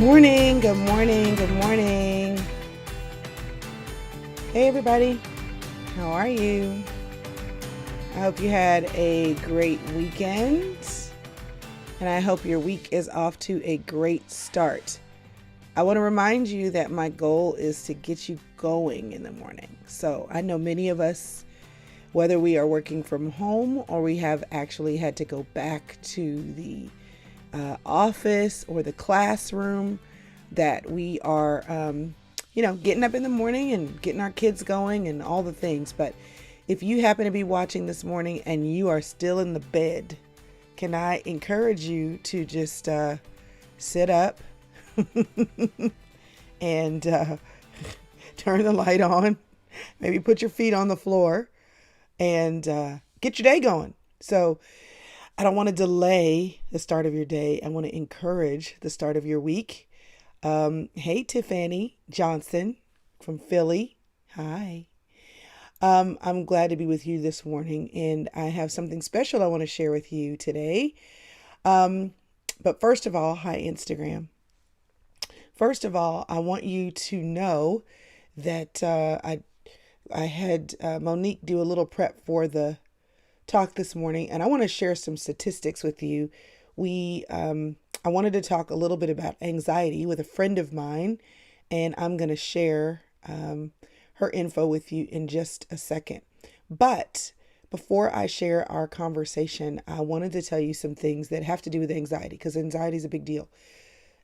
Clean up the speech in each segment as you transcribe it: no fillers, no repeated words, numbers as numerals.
morning, good morning, good morning. Hey everybody, how are you? I hope you had a great weekend, and I hope your week is off to a great start. I want to remind you that my goal is to get you going in the morning. So I know many of us, whether we are working from home or we have actually had to go back to the office or the classroom, that we are, getting up in the morning and getting our kids going and all the things. But if you happen to be watching this morning and you are still in the bed, can I encourage you to just sit up and turn the light on, maybe put your feet on the floor and get your day going. So I don't want to delay the start of your day. I want to encourage the start of your week. Hey, Tiffany Johnson from Philly. Hi. I'm glad to be with you this morning, and I have something special I want to share with you today. But first of all, hi, Instagram. First of all, I want you to know that I had Monique do a little prep for the talk this morning, and I want to share some statistics with you. I wanted to talk a little bit about anxiety with a friend of mine, and I'm going to share her info with you in just a second. But before I share our conversation, I wanted to tell you some things that have to do with anxiety, because anxiety is a big deal.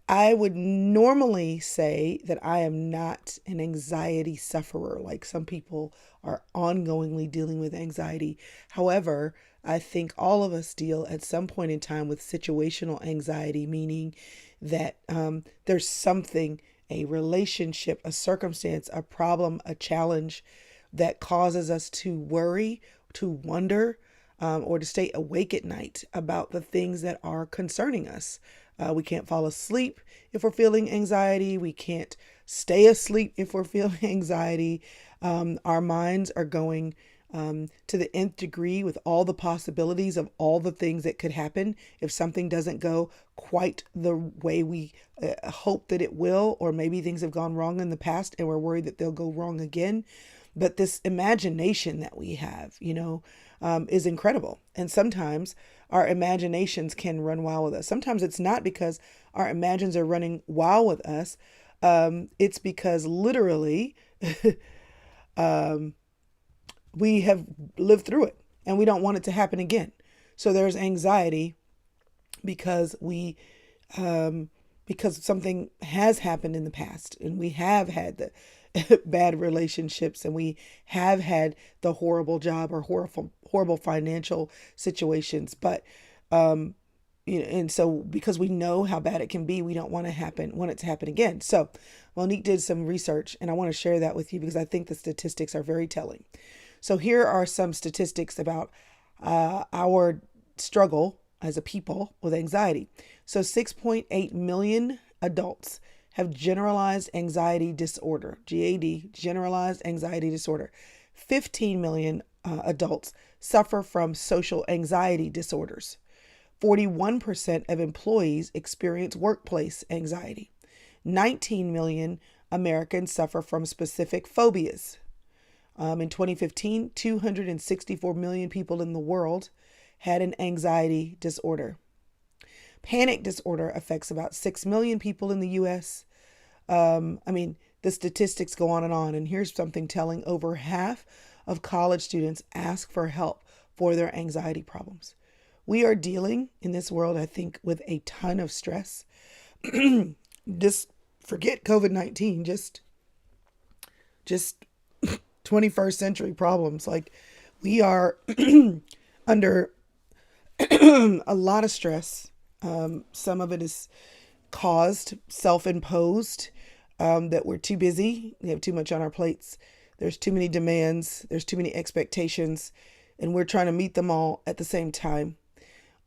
I would normally say that I am not an anxiety sufferer, like some people are ongoingly dealing with anxiety. However, I think all of us deal at some point in time with situational anxiety, meaning that there's something, a relationship, a circumstance, a problem, a challenge that causes us to worry, to wonder, or to stay awake at night about the things that are concerning us. We can't fall asleep if we're feeling anxiety. We can't stay asleep if we're feeling anxiety. Our minds are going to the nth degree with all the possibilities of all the things that could happen if something doesn't go quite the way we hope that it will, or maybe things have gone wrong in the past and we're worried that they'll go wrong again. But this imagination that we have, is incredible. And sometimes our imaginations can run wild with us. Sometimes it's not because our imagines are running wild with us. It's because literally we have lived through it and we don't want it to happen again. So there's anxiety because because something has happened in the past, and we have had the bad relationships, and we have had the horrible job or horrible financial situations. But and so because we know how bad it can be, we don't want it to happen again. So Monique did some research, and I want to share that with you because I think the statistics are very telling. So here are some statistics about our struggle as a people with anxiety. So 6.8 million adults have generalized anxiety disorder, GAD, generalized anxiety disorder. 15 million adults suffer from social anxiety disorders. 41% of employees experience workplace anxiety. 19 million Americans suffer from specific phobias. In 2015, 264 million people in the world had an anxiety disorder. Panic disorder affects about 6 million people in the U.S. The statistics go on. And here's something telling. Over half of college students ask for help for their anxiety problems. We are dealing in this world, I think, with a ton of stress. Just forget COVID-19, just 21st century problems. Like, we are under a lot of stress. Some of it is caused, self-imposed, that we're too busy. We have too much on our plates. There's too many demands. There's too many expectations, and we're trying to meet them all at the same time.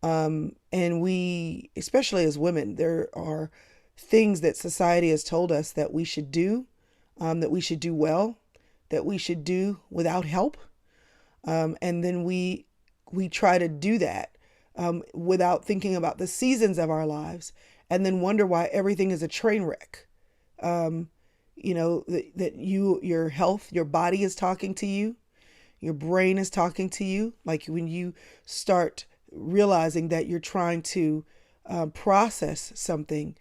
And we, especially as women, there are things that society has told us that we should do, that we should do well, that we should do without help. And then we try to do that without thinking about the seasons of our lives and then wonder why everything is a train wreck. That your health, your body is talking to you, your brain is talking to you. Like when you start realizing that you're trying to process something,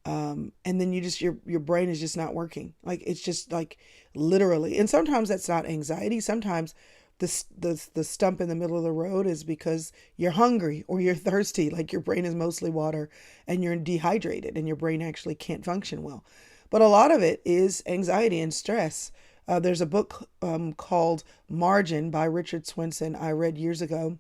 and then your brain is just not working. Like it's just like literally. And sometimes that's not anxiety. Sometimes the stump in the middle of the road is because you're hungry or you're thirsty. Like your brain is mostly water and you're dehydrated and your brain actually can't function well. But a lot of it is anxiety and stress. There's a book called Margin by Richard Swenson I read years ago,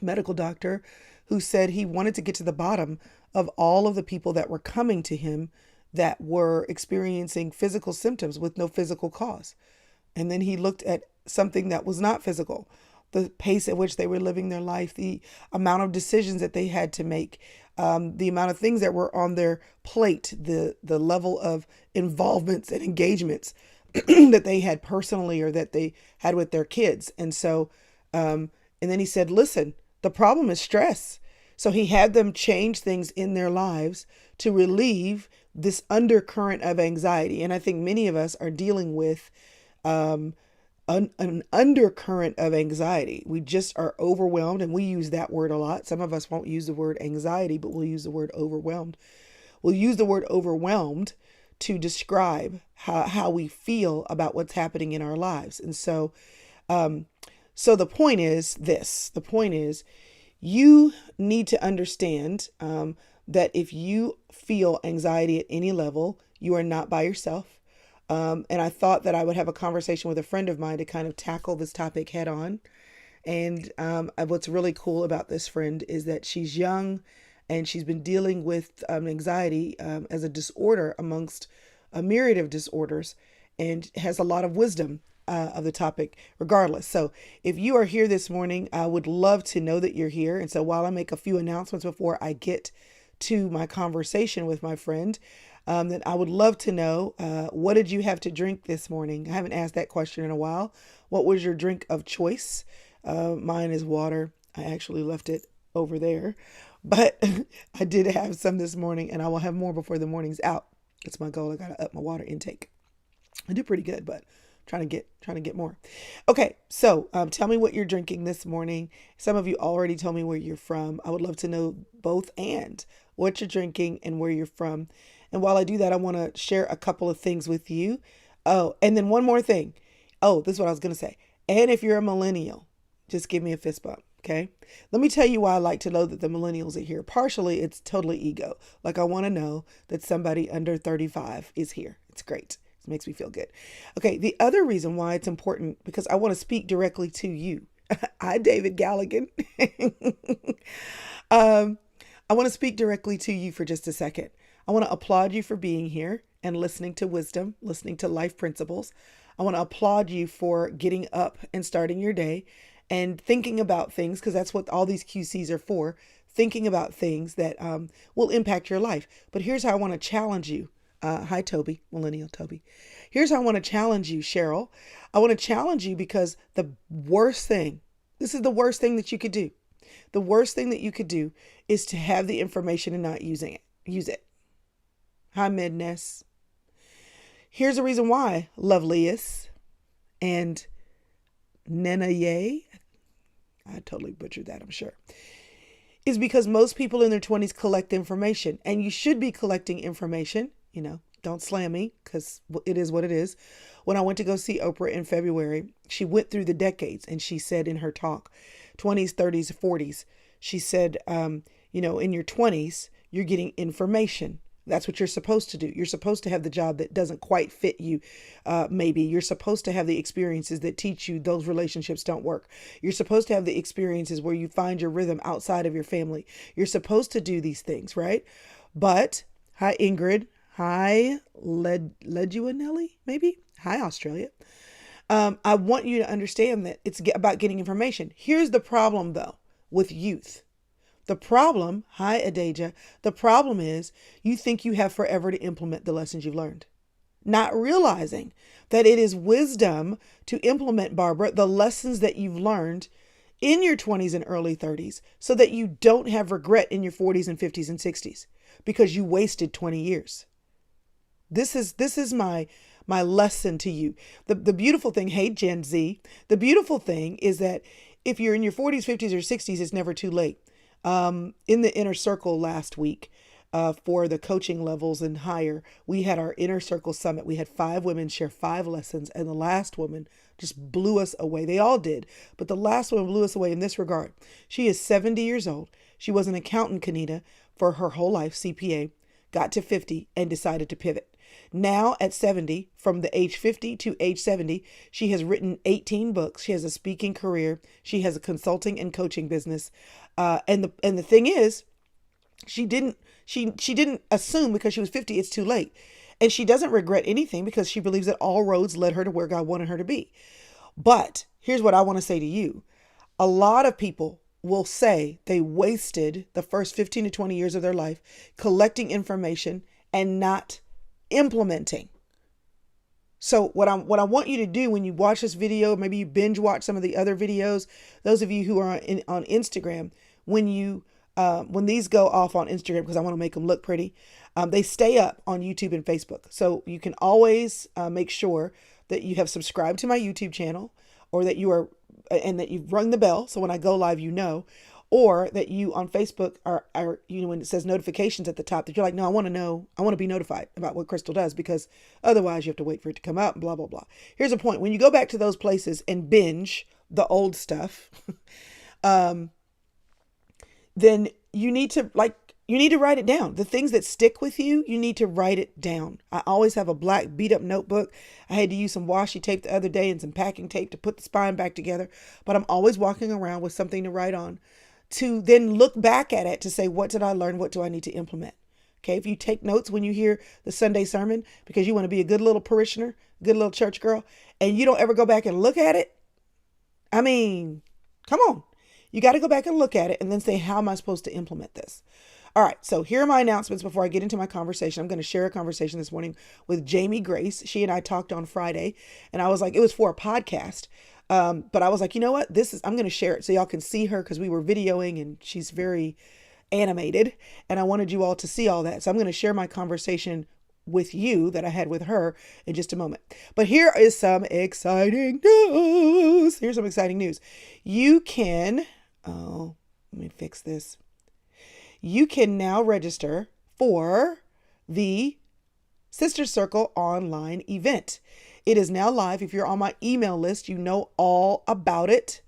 medical doctor, who said he wanted to get to the bottom of all of the people that were coming to him that were experiencing physical symptoms with no physical cause. And then he looked at something that was not physical, the pace at which they were living their life, the amount of decisions that they had to make, the amount of things that were on their plate, the level of involvements and engagements that they had personally or that they had with their kids. And so, and then he said, listen, the problem is stress. So he had them change things in their lives to relieve this undercurrent of anxiety. And I think many of us are dealing with an undercurrent of anxiety. We just are overwhelmed, and we use that word a lot. Some of us won't use the word anxiety, but we'll use the word overwhelmed. We'll use the word overwhelmed to describe how we feel about what's happening in our lives. And so, so the point is this. The point is you need to understand that if you feel anxiety at any level, you are not by yourself. And I thought that I would have a conversation with a friend of mine to kind of tackle this topic head on. And what's really cool about this friend is that she's young and she's been dealing with anxiety as a disorder amongst a myriad of disorders and has a lot of wisdom of the topic regardless. So if you are here this morning, I would love to know that you're here. And so while I make a few announcements before I get to my conversation with my friend, then I would love to know, what did you have to drink this morning? I haven't asked that question in a while. What was your drink of choice? Mine is water. I actually left it over there, but I did have some this morning and I will have more before the morning's out. That's my goal. I got to up my water intake. I do pretty good, but trying to get more. Okay. So, tell me what you're drinking this morning. Some of you already told me where you're from. I would love to know both and what you're drinking and where you're from. And while I do that, I want to share a couple of things with you. Oh, and then one more thing. Oh, this is what I was going to say. And if you're a millennial, just give me a fist bump. Okay. Let me tell you why I like to know that the millennials are here. Partially, it's totally ego. Like I want to know that somebody under 35 is here. It's great. It makes me feel good. Okay. The other reason why it's important, because I want to speak directly to you. Hi, David Galligan. I want to speak directly to you for just a second. I want to applaud you for being here and listening to wisdom, listening to life principles. I want to applaud you for getting up and starting your day and thinking about things, because that's what all these QCs are for, thinking about things that will impact your life. But here's how I want to challenge you. Hi, Toby, millennial Toby. Here's how I want to challenge you, Cheryl. I want to challenge you because this is the worst thing that you could do. The worst thing that you could do is to have the information and not use it. Hi, Midness. Here's the reason why, loveliest and Nenaye, I totally butchered that, I'm sure, is because most people in their 20s collect information, and you should be collecting information. Don't slam me because it is what it is. When I went to go see Oprah in February, she went through the decades and she said in her talk, 20s, 30s, 40s, she said, in your 20s, you're getting information. That's what you're supposed to do. You're supposed to have the job that doesn't quite fit you. Maybe you're supposed to have the experiences that teach you those relationships don't work. You're supposed to have the experiences where you find your rhythm outside of your family. You're supposed to do these things, right? But hi, Ingrid. Hi, Leguanelli, maybe. Hi, Australia. I want you to understand that it's about getting information. Here's the problem, though, with youth. The problem, hi, Adaja, the problem is you think you have forever to implement the lessons you've learned, not realizing that it is wisdom to implement, Barbara, the lessons that you've learned in your 20s and early 30s so that you don't have regret in your 40s and 50s and 60s because you wasted 20 years. This is my lesson to you. The beautiful thing, hey Gen Z, the beautiful thing is that if you're in your 40s, 50s, or 60s, it's never too late. In the inner circle last week, for the coaching levels and higher, we had our inner circle summit. We had 5 women share 5 lessons, and the last woman just blew us away. They all did, but the last one blew us away in this regard. She is 70 years old. She was an accountant, Kanita, for her whole life, CPA, got to 50 and decided to pivot. Now at 70, from the age 50 to age 70, she has written 18 books. She has a speaking career. She has a consulting and coaching business. And the thing is, she didn't assume because she was 50 it's too late. And she doesn't regret anything because she believes that all roads led her to where God wanted her to be. But here's what I want to say to you. A lot of people will say they wasted the first 15 to 20 years of their life collecting information and not implementing. So what I want you to do when you watch this video, maybe you binge watch some of the other videos, those of you who are on Instagram, when these go off on Instagram, because I want to make them look pretty, they stay up on YouTube and Facebook. So you can always make sure that you have subscribed to my YouTube channel, or that you are, and that you've rung the bell. So when I go live, you know, or that you on Facebook are, when it says notifications at the top, that you're like, no, I want to be notified about what Crystal does, because otherwise you have to wait for it to come out and blah, blah, blah. Here's a point. When you go back to those places and binge the old stuff, then you need to write it down. The things that stick with you, you need to write it down. I always have a black beat up notebook. I had to use some washi tape the other day and some packing tape to put the spine back together, but I'm always walking around with something to write on, to then look back at it to say, what did I learn? What do I need to implement? Okay. If you take notes when you hear the Sunday sermon, because you want to be a good little parishioner, good little church girl, and you don't ever go back and look at it, I mean, come on. You got to go back and look at it and then say, how am I supposed to implement this? All right. So here are my announcements before I get into my conversation. I'm going to share a conversation this morning with Jamie Grace. She and I talked on Friday, and I was like, it was for a podcast. But I was like, you know what? I'm going to share it so y'all can see her, because we were videoing and she's very animated, and I wanted you all to see all that. So I'm going to share my conversation with you that I had with her in just a moment. But here is some exciting news. Here's some exciting news. You can, let me fix this. You can now register for the Sister Circle online event. It is now live. If you're on my email list, you know all about it.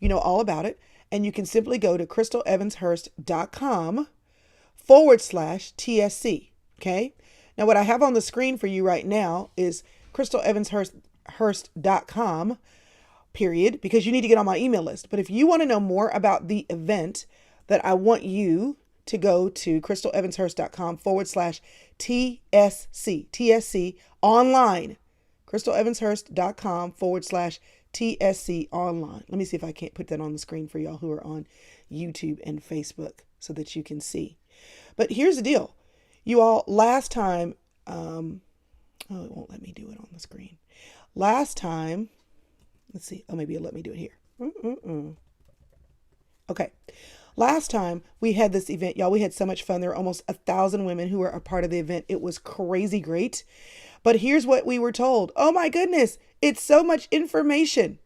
And you can simply go to crystalevanshurst.com/TSC. Okay. Now, what I have on the screen for you right now is crystalevanshurst.com, period, because you need to get on my email list. But if you want to know more about the event, that I want you to go to crystalevanshurst.com/TSC online. crystalevanshurst.com/TSC online. Let me see if I can't put that on the screen for y'all who are on YouTube and Facebook so that you can see. But here's the deal. You all, last time, it won't let me do it on the screen. Last time, let's see. Oh, maybe it'll let me do it here. Okay. Last time we had this event, y'all, we had so much fun. There were almost 1,000 women who were a part of the event. It was crazy great. But here's what we were told. Oh my goodness, it's so much information.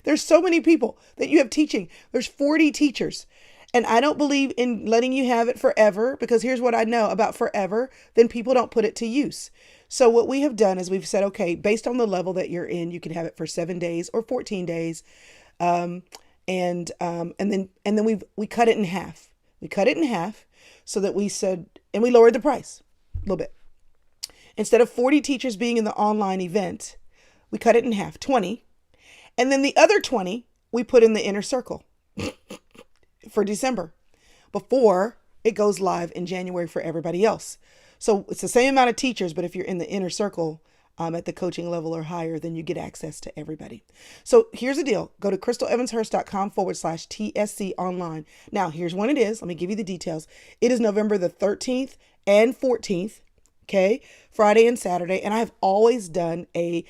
There's so many people that you have teaching. There's 40 teachers. And I don't believe in letting you have it forever, because here's what I know about forever, then people don't put it to use. So what we have done is we've said, okay, based on the level that you're in, you can have it for 7 days or 14 days. And then we cut it in half. We cut it in half so that we said, and we lowered the price a little bit. Instead of 40 teachers being in the online event, we cut it in half, 20. And then the other 20, we put in the inner circle for December before it goes live in January for everybody else. So it's the same amount of teachers, but if you're in the inner circle at the coaching level or higher, then you get access to everybody. So here's the deal. Go to crystalevanshurst.com/TSC online. Now, here's when it is. Let me give you the details. It is November the 13th and 14th. Okay, Friday and Saturday. And I've always done a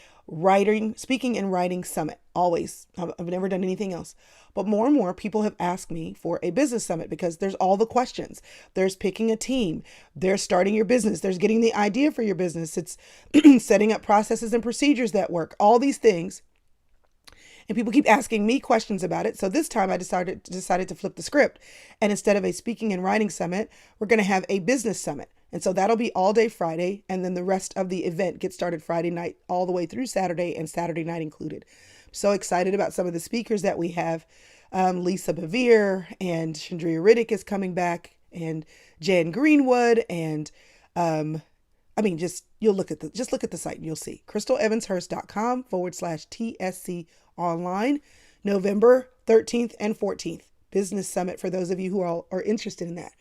speaking and writing summit. always. I've never done anything else. But more and more people have asked me for a business summit because there's all the questions. There's picking a team, there's starting your business, there's getting the idea for your business, it's setting up processes and procedures that work, all these things. And people keep asking me questions about it. So this time I decided to flip the script. And instead of a speaking and writing summit, we're going to have a business summit. And so that'll be all day Friday. And then the rest of the event gets started Friday night all the way through Saturday, and Saturday night included. So excited about some of the speakers that we have. Lisa Bevere and Chandria Riddick is coming back, and Jan Greenwood, and just you'll look at the site and you'll see crystalevanshurst.com/TSC online, November 13th and 14th, business summit for those of you who are interested in that.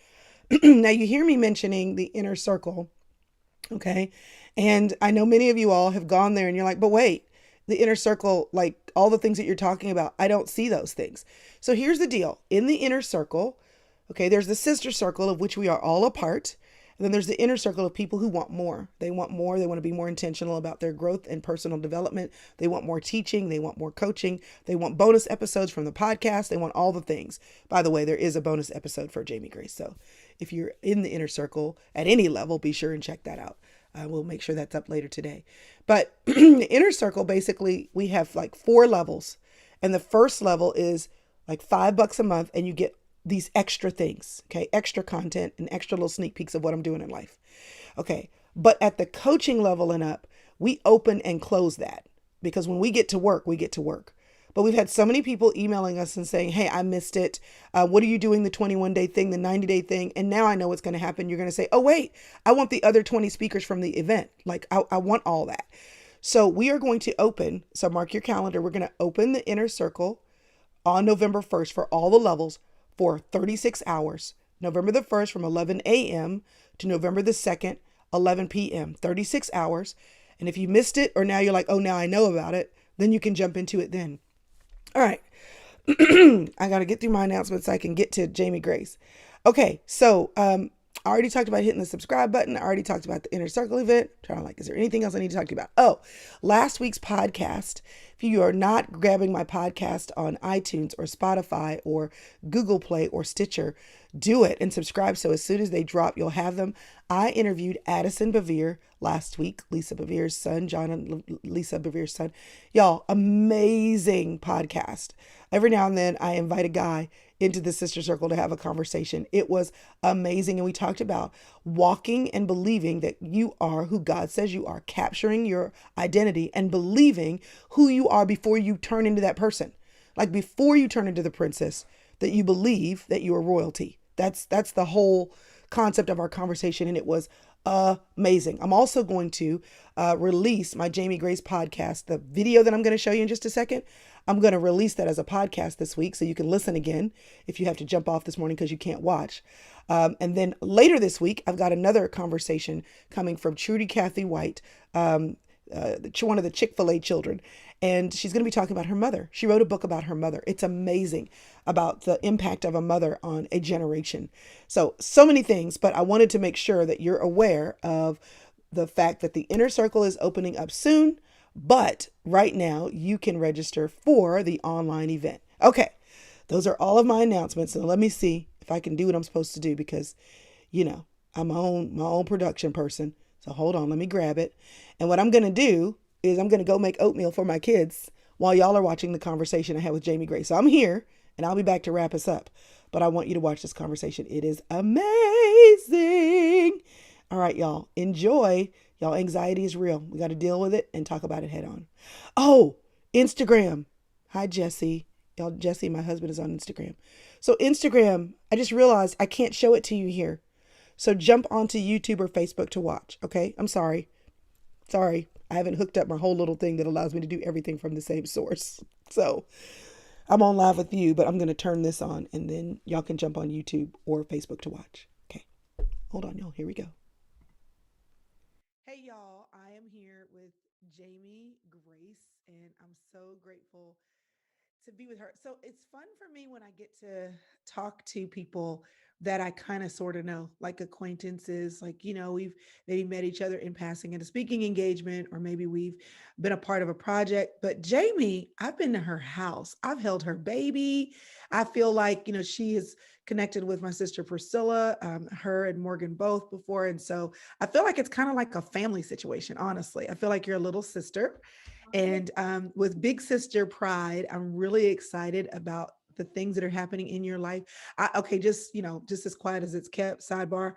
Now you hear me mentioning the inner circle. Okay. And I know many of you all have gone there and you're like, but wait, the inner circle, like all the things that you're talking about, I don't see those things. So here's the deal. In the inner circle, okay, there's the sister circle of which we are all a part. And then there's the inner circle of people who want more. They want more. They want to be more intentional about their growth and personal development. They want more teaching. They want more coaching. They want bonus episodes from the podcast. They want all the things. By the way, there is a bonus episode for Jamie Grace. So if you're in the inner circle at any level, be sure and check that out. We'll make sure that's up later today. But the inner circle, basically, we have like 4 levels. And the first level is like $5 a month, and you get these extra things, okay? Extra content and extra little sneak peeks of what I'm doing in life. Okay. But at the coaching level and up, we open and close that, because when we get to work, we get to work. But we've had so many people emailing us and saying, hey, I missed it. What are you doing? The 21-day thing, the 90-day thing. And now I know what's going to happen. You're going to say, oh, wait, I want the other 20 speakers from the event. Like I want all that. So we are going to open. So mark your calendar. We're going to open the inner circle on November 1st for all the levels for 36 hours. November the 1st from 11 a.m. to November the 2nd, 11 p.m. 36 hours. And if you missed it, or now you're like, oh, now I know about it, then you can jump into it then. All right. I got to get through my announcements so I can get to Jamie Grace. Okay. So, I already talked about hitting the subscribe button. I already talked about the inner circle event. Is there anything else I need to talk to you about? Oh, last week's podcast. If you are not grabbing my podcast on iTunes or Spotify or Google Play or Stitcher, do it and subscribe. So as soon as they drop, you'll have them. I interviewed Addison Bevere last week, Lisa Bevere's son, John and Lisa Bevere's son. Y'all, amazing podcast. Every now and then I invite a guy into the sister circle to have a conversation. It was amazing. And we talked about walking and believing that you are who God says you are, capturing your identity and believing who you are before you turn into that person. Like before you turn into the princess, that you believe that you are royalty. That's the whole concept of our conversation. And it was amazing. I'm also going to release my Jamie Grace podcast, the video that I'm going to show you in just a second. I'm going to release that as a podcast this week so you can listen again if you have to jump off this morning because you can't watch. And then later this week, I've got another conversation coming from Trudy Cathy White, one of the Chick-fil-A children. And she's going to be talking about her mother. She wrote a book about her mother. It's amazing about the impact of a mother on a generation. So many things, but I wanted to make sure that you're aware of the fact that the inner circle is opening up soon. But right now you can register for the online event. Okay. Those are all of my announcements. And let me see if I can do what I'm supposed to do because, I'm my own production person. So hold on, let me grab it. And what I'm going to do is I'm going to go make oatmeal for my kids while y'all are watching the conversation I had with Jamie Grace. So I'm here and I'll be back to wrap us up. But I want you to watch this conversation. It is amazing. All right, y'all. Enjoy. Y'all, anxiety is real. We got to deal with it and talk about it head on. Oh, Instagram. Hi, Jesse. Y'all, Jesse, my husband, is on Instagram. So Instagram, I just realized I can't show it to you here. So jump onto YouTube or Facebook to watch. Okay. I'm sorry. I haven't hooked up my whole little thing that allows me to do everything from the same source. So I'm on live with you, but I'm going to turn this on and then y'all can jump on YouTube or Facebook to watch. Okay. Hold on, y'all. Here we go. Hey, y'all. I am here with Jamie Grace, and I'm so grateful to be with her. So it's fun for me when I get to talk to people that I kind of sort of know, like acquaintances, like, we've maybe met each other in passing at a speaking engagement, or maybe we've been a part of a project. But Jamie, I've been to her house, I've held her baby. I feel like, she is connected with my sister Priscilla, her and Morgan both before. And so I feel like it's kind of like a family situation, honestly. I feel like you're a little sister. And with big sister pride, I'm really excited about the things that are happening in your life. Okay, just as quiet as it's kept, sidebar.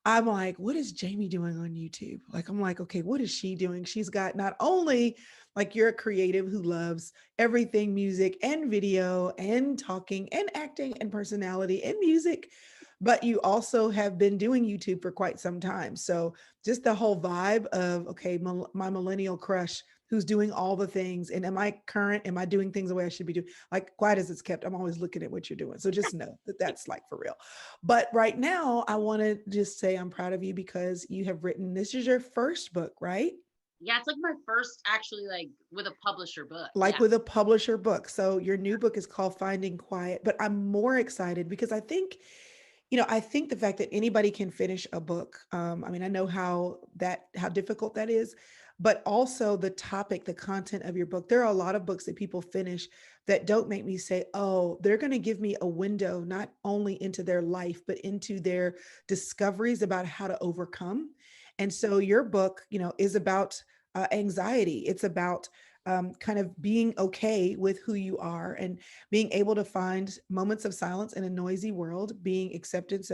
I'm like, what is Jamie doing on YouTube? Like, I'm like, okay, what is she doing? She's got not only like you're a creative who loves everything music and video and talking and acting and personality and music, but you also have been doing YouTube for quite some time. So just the whole vibe of, okay, my millennial crush who's doing all the things. And am I current? Am I doing things the way I should be doing? Like, quiet as it's kept, I'm always looking at what you're doing. So just know that that's like for real. But right now, I want to just say I'm proud of you because you have written, this is your first book, right? Yeah, it's like my first actually like with a publisher book. Like Yeah. with a publisher book. So your new book is called Finding Quiet, but I'm more excited because I think the fact that anybody can finish a book. I mean, I know how difficult that is, but also the topic, the content of your book. There are a lot of books that people finish that don't make me say, "Oh, they're going to give me a window not only into their life but into their discoveries about how to overcome." And so your book, is about anxiety. It's about kind of being okay with who you are and being able to find moments of silence in a noisy world, being acceptant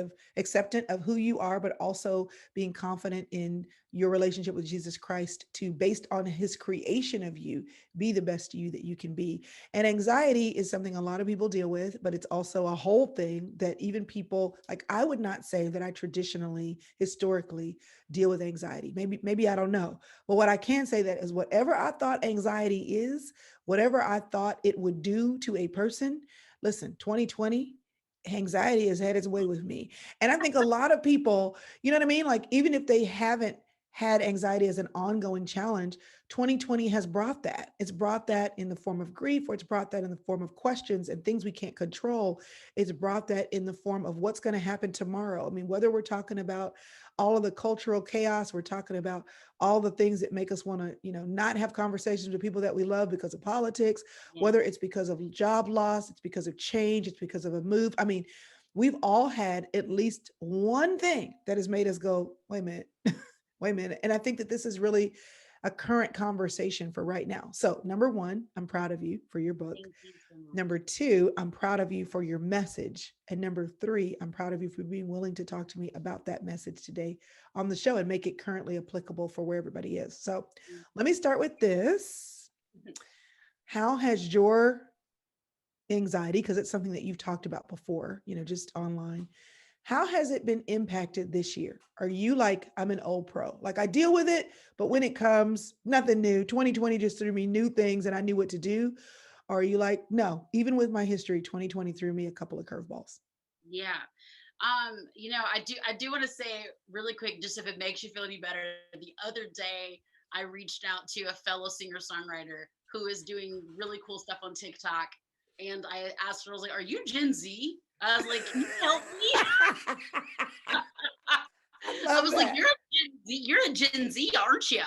of who you are, but also being confident in your relationship with Jesus Christ to, based on his creation of you, be the best you that you can be. And anxiety is something a lot of people deal with, but it's also a whole thing that even people like, I would not say that I traditionally, historically deal with anxiety. Maybe I don't know. But what I can say that is whatever I thought anxiety is, whatever I thought it would do to a person, listen, 2020, anxiety has had its way with me. And I think a lot of people, you know what I mean? Like, even if they haven't had anxiety as an ongoing challenge, 2020 has brought that. It's brought that in the form of grief, or it's brought that in the form of questions and things we can't control. It's brought that in the form of what's going to happen tomorrow. I mean, whether we're talking about all of the cultural chaos, we're talking about all the things that make us want to, not have conversations with people that we love because of politics, Yeah. whether it's because of job loss, it's because of change, it's because of a move. I mean, we've all had at least one thing that has made us go, wait a minute, wait a minute. And I think that this is really a current conversation for right now. So, number one, I'm proud of you for your book. Thank you so much. Number two, I'm proud of you for your message. And number three, I'm proud of you for being willing to talk to me about that message today on the show and make it currently applicable for where everybody is. So let me start with this. How has your anxiety, because it's something that you've talked about before, just online, how has it been impacted this year? Are you like, I'm an old pro, like I deal with it, but when it comes, nothing new. 2020 just threw me new things and I knew what to do? Or are you like, no, even with my history, 2020 threw me a couple of curveballs? Yeah. I do want to say really quick, just if it makes you feel any better. The other day, I reached out to a fellow singer-songwriter who is doing really cool stuff on TikTok. And I asked her, I was like, "Are you Gen Z?" I was like, "Can you help me?" I I love was like, that. You're a Gen Z, aren't you?"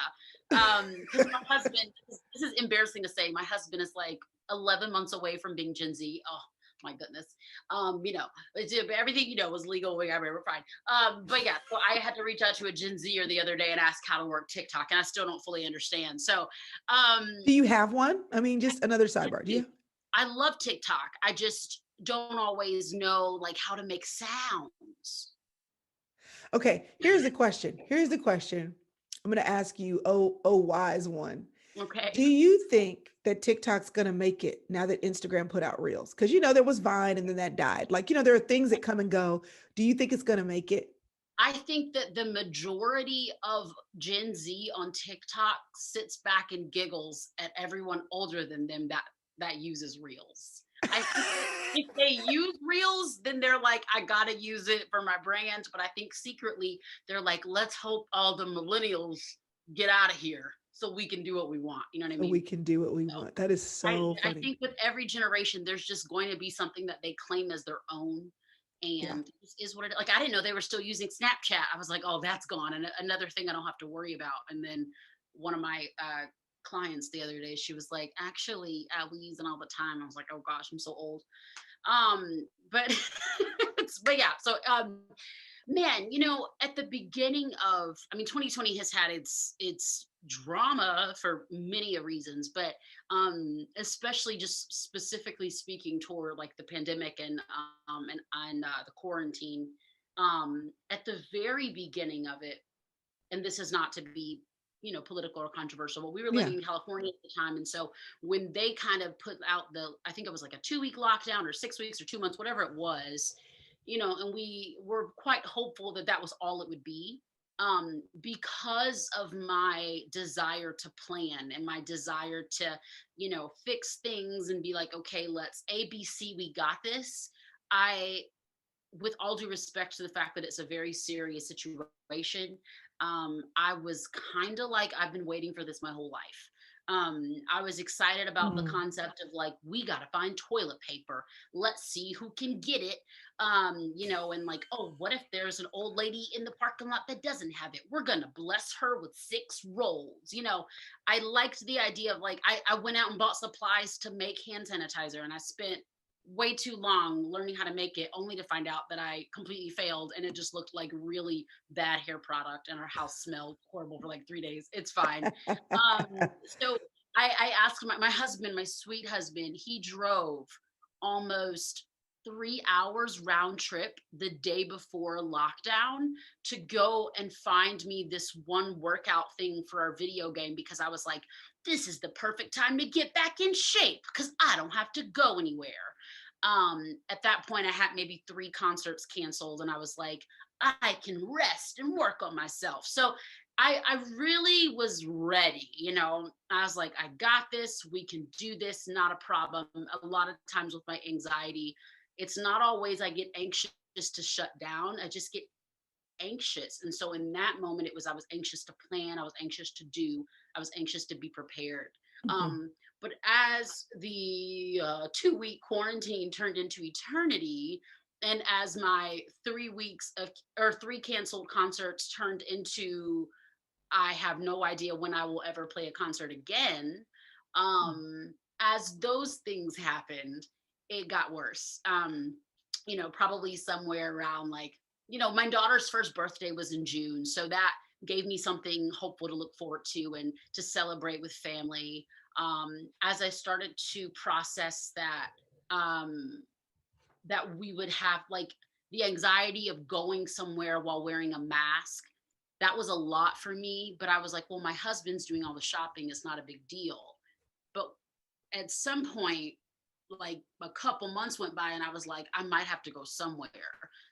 Because my husband, this is embarrassing to say, my husband is like 11 months away from being Gen Z. Oh my goodness. Everything, was legal. We're fine. But yeah, so I had to reach out to a Gen Zer the other day and ask how to work TikTok, and I still don't fully understand. So, um, Do you have one? I mean, just another I sidebar. Do do. you? I love TikTok. I just don't always know like how to make sounds. Okay, here's the question. Here's the question. I'm going to ask you, oh, wise one. Do Okay. you think that TikTok's going to make it now that Instagram put out Reels? Because, there was Vine and then that died. Like, there are things that come and go. Do you think it's going to make it? I think that the majority of Gen Z on TikTok sits back and giggles at everyone older than them that uses Reels. I think that if they use Reels, then they're like, I gotta use it for my brand. But I think secretly they're like, let's hope all the millennials get out of here so we can do what we want. You know what I So we mean? can do what we So want. That is I so I funny. think with every generation, there's just going to be something that they claim as their own, Yeah. and this is what it like. I didn't know they were still using Snapchat. I was like, oh, that's gone, and another thing I don't have to worry about. And then one of my clients the other day, she was like, actually, we use it all the time. I was like, oh gosh, I'm so old. But but yeah, so man, at the beginning of, I mean, 2020 has had its drama for many a reasons, but especially just specifically speaking toward like the pandemic and the quarantine. At the very beginning of it, and this is not to be political or controversial, but we were Yeah. living in California at the time, and so when they kind of put out I think it was like a 2 week lockdown or 6 weeks or 2 months, whatever it was, and we were quite hopeful that that was all it would be, because of my desire to plan and my desire to fix things and be like, okay, let's ABC, we got this. I With all due respect to the fact that it's a very serious situation, I was kind of like, I've been waiting for this my whole life. I was excited about the Mm. concept of like, we got to find toilet paper. Let's see who can get it. And like, oh, what if there's an old lady in the parking lot that doesn't have it? We're going to bless her with 6 rolls. I liked the idea of like, I went out and bought supplies to make hand sanitizer, and I spent way too long learning how to make it, only to find out that I completely failed and it just looked like really bad hair product and our house smelled horrible for like 3 days. It's fine. So I asked my husband, my sweet husband, he drove almost 3 hours round trip the day before lockdown to go and find me this one workout thing for our video game, because I was like, this is the perfect time to get back in shape because I don't have to go anywhere. At that point, I had maybe 3 concerts canceled, and I was like, I can rest and work on myself. So I really was ready. I was like, I got this. We can do this. Not a problem. A lot of times with my anxiety, it's not always I get anxious to shut down. I just get anxious. And so in that moment, I was anxious to plan, I was anxious to do, I was anxious to be prepared. Mhm. Um, but as the 2 week quarantine turned into eternity, and as my 3 weeks of or 3 canceled concerts turned into, I have no idea when I will ever play a concert again. Mm. As those things happened, it got worse. Probably somewhere around like, my daughter's first birthday was in June. So that gave me something hopeful to look forward to and to celebrate with family. As I started to process um, that we would have like the anxiety of going somewhere while wearing a mask, that was a lot for me. But I was like, well, my husband's doing all the shopping, it's not a big deal. But at some point, like a couple months went by, and I was like, I might have to go somewhere.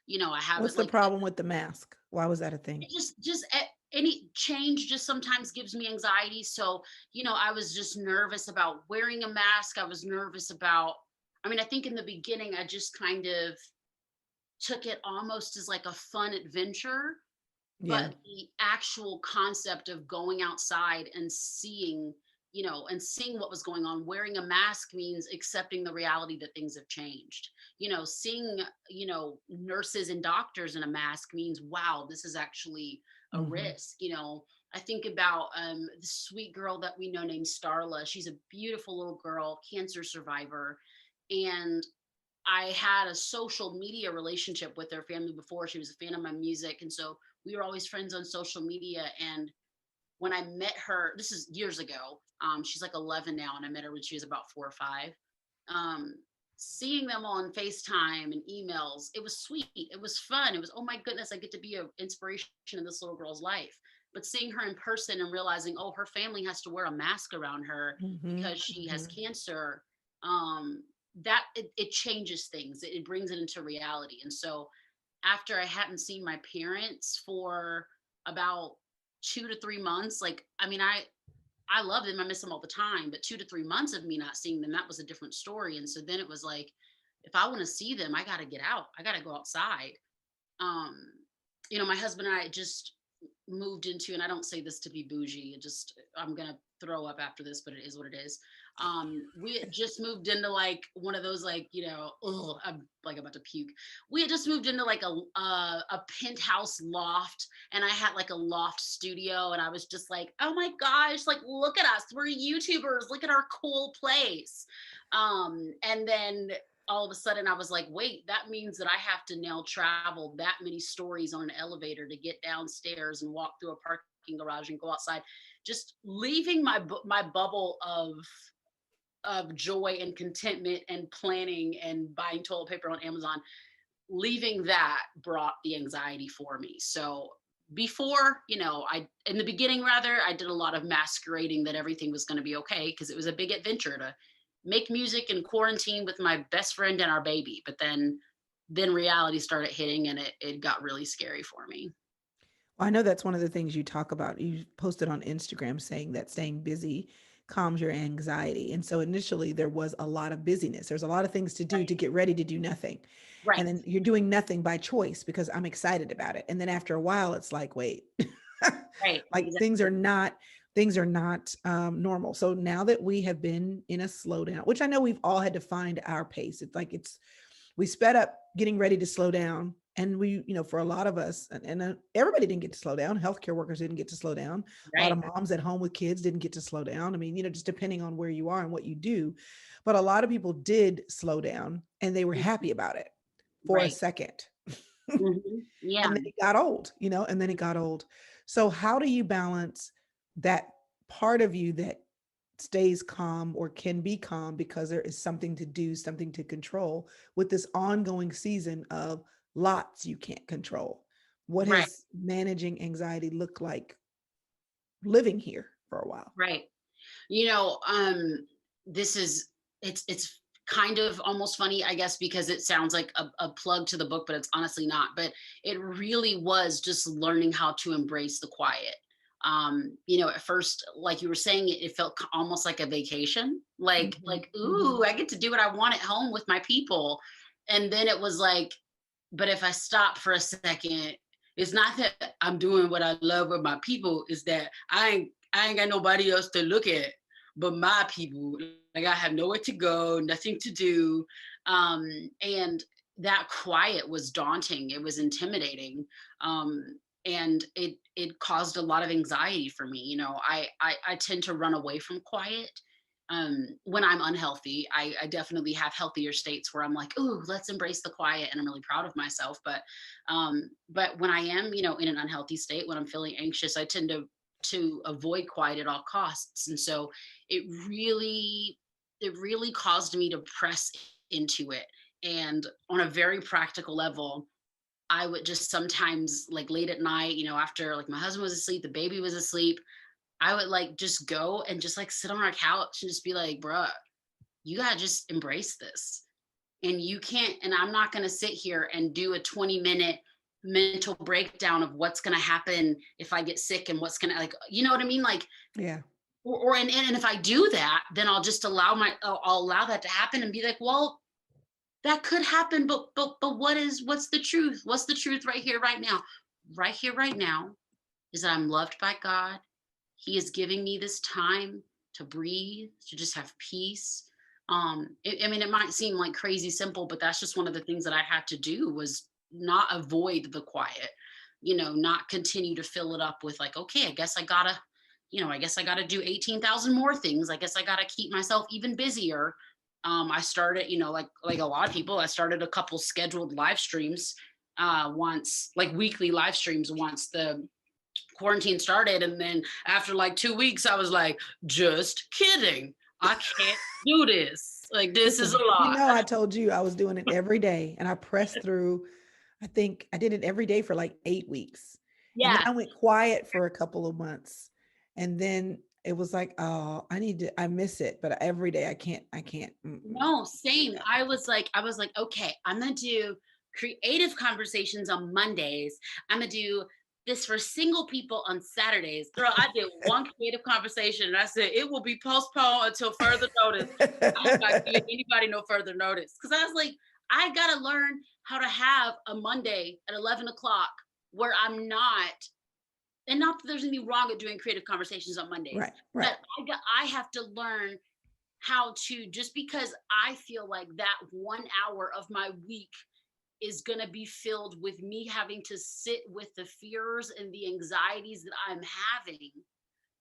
I What's haven't the like problem with the mask? Why was that a thing? any change just sometimes gives me anxiety. So, I was just nervous about wearing a mask. I was nervous about, I mean, I think in the beginning, I just kind of took it almost as like a fun adventure, Yeah. but the actual concept of going outside and seeing what was going on, wearing a mask means accepting the reality that things have changed. Seeing, nurses and doctors in a mask means, wow, this is actually a Mhm. risk. I think about the sweet girl that we know named Starla. She's a beautiful little girl, cancer survivor. And I had a social media relationship with her family before. She was a fan of my music. And so we were always friends on social media. And when I met her, this is years ago, she's like 11 now, and I met her when she was about 4 or 5. Um, Seeing them on FaceTime and emails, it was sweet. It was fun. It was, oh my goodness, I get to be an inspiration in this little girl's life. But seeing her in person and realizing, oh, her family has to wear a mask around her Mhm. because she has Mhm. cancer, um, that it changes things. It brings it into reality. And so after I hadn't seen my parents for about 2 to 3 months, like, I mean, I love them, I miss them all the time, but 2 to 3 months of me not seeing them, that was a different story. And so then it was like, if I want to see them, I got to get out, I got to go outside. um my husband and I just moved into, and I don't say this to be bougie, I'm gonna throw up after this, but it is what it is. We had just moved into like one of those like, ugh, I'm like about to puke. We had just moved into like a penthouse loft, and I had like a loft studio, and I was just like, oh my gosh, like look at us, we're YouTubers, look at our cool place. And then all of a sudden I was like, wait, that means that I have to now travel that many stories on an elevator to get downstairs and walk through a parking garage and go outside, just leaving my bubble of joy and contentment and planning and buying toilet paper on Amazon. Leaving that brought the anxiety for me. So before, I in the beginning rather, I did a lot of masquerading that everything was going to be okay, because it was a big adventure to make music in quarantine with my best friend and our baby. But then reality started hitting, and it got really scary for me. Well, I know that's one of the things you talk about. You posted on Instagram saying that staying busy calms your anxiety. And so initially there was a lot of busyness. There's a lot of things to do to get ready to do nothing. Right. And then you're doing nothing by choice because I'm excited about it. And then after a while, it's like, wait, Right. like Exactly. things are not normal. So now that we have been in a slowdown, which I know we've all had to find our pace, we sped up getting ready to slow down. And for a lot of us, and everybody didn't get to slow down. Healthcare workers didn't get to slow down. A lot Right. of moms at home with kids didn't get to slow down. I mean, just depending on where you are and what you do. But a lot of people did slow down, and they were happy about it for a Right. second. Yeah. And then it got old, and then it got old. So how do you balance that part of you that stays calm or can be calm because there is something to do, something to control, with this ongoing season of lots you can't control? What Right. has managing anxiety looked like living here for a while? Right. You know, this is it's kind of almost funny, I guess, because it sounds like a plug to the book, but it's honestly not. But it really was just learning how to embrace the quiet. At first, like you were saying, it felt almost like a vacation. Like, ooh, Mhm. I get to do what I want at home with my people. And then it was like, but if I stop for a second, it's not that I'm doing what I love with my people, is that I ain't got nobody else to look at but my people. Like I have nowhere to go, nothing to do. And that quiet was daunting. It was intimidating. And it caused a lot of anxiety for me. I tend to run away from quiet. When I'm unhealthy, I definitely have healthier states where I'm like, "Ooh, let's embrace the quiet," and I'm really proud of myself. But when I am, in an unhealthy state, when I'm feeling anxious, I tend to avoid quiet at all costs. And so it really, it really caused me to press into it. And on a very practical level, I would just sometimes like late at night, after like my husband was asleep, the baby was asleep, I would like just go and just like sit on our couch and just be like, bruh, you gotta just embrace this. And you can't, and I'm not gonna sit here and do a 20-minute mental breakdown of what's gonna happen if I get sick and what's gonna, like, you know what I mean? Like, Yeah. and if I do that, then I'll just I'll allow that to happen and be like, well, that could happen, but what's the truth? What's the truth right here, right now? Right here, right now is that I'm loved by God. He is giving me this time to breathe, to just have peace. I mean, it might seem like crazy simple, but that's just one of the things that I had to do, was not avoid the quiet, not continue to fill it up with like, okay, I guess I gotta do 18,000 more things. I guess I gotta keep myself even busier. I started, like a lot of people, I started a couple scheduled live streams once, like weekly live streams once the quarantine started. And then after like 2 weeks, I was like, just kidding. I can't do this. Like, this is a Listen, lot. I told you I was doing it every day, and I pressed through. I think I did it every day for like 8 weeks. And then Yeah. I went quiet for a couple of months. And then it was like, oh, I miss it. But every day I can't No, do same. that. I was like, okay, I'm gonna do creative conversations on Mondays. I'm gonna do this for single people on Saturdays. Girl, I did one creative conversation and I said it will be postponed until further notice. I'm not giving anybody no further notice. Cause I was like, I gotta learn how to have a Monday at 11 o'clock where I'm not, and not that there's anything wrong with doing creative conversations on Mondays, Right, right. but I have to learn how to, just because I feel like that 1 hour of my week is going to be filled with me having to sit with the fears and the anxieties that I'm having,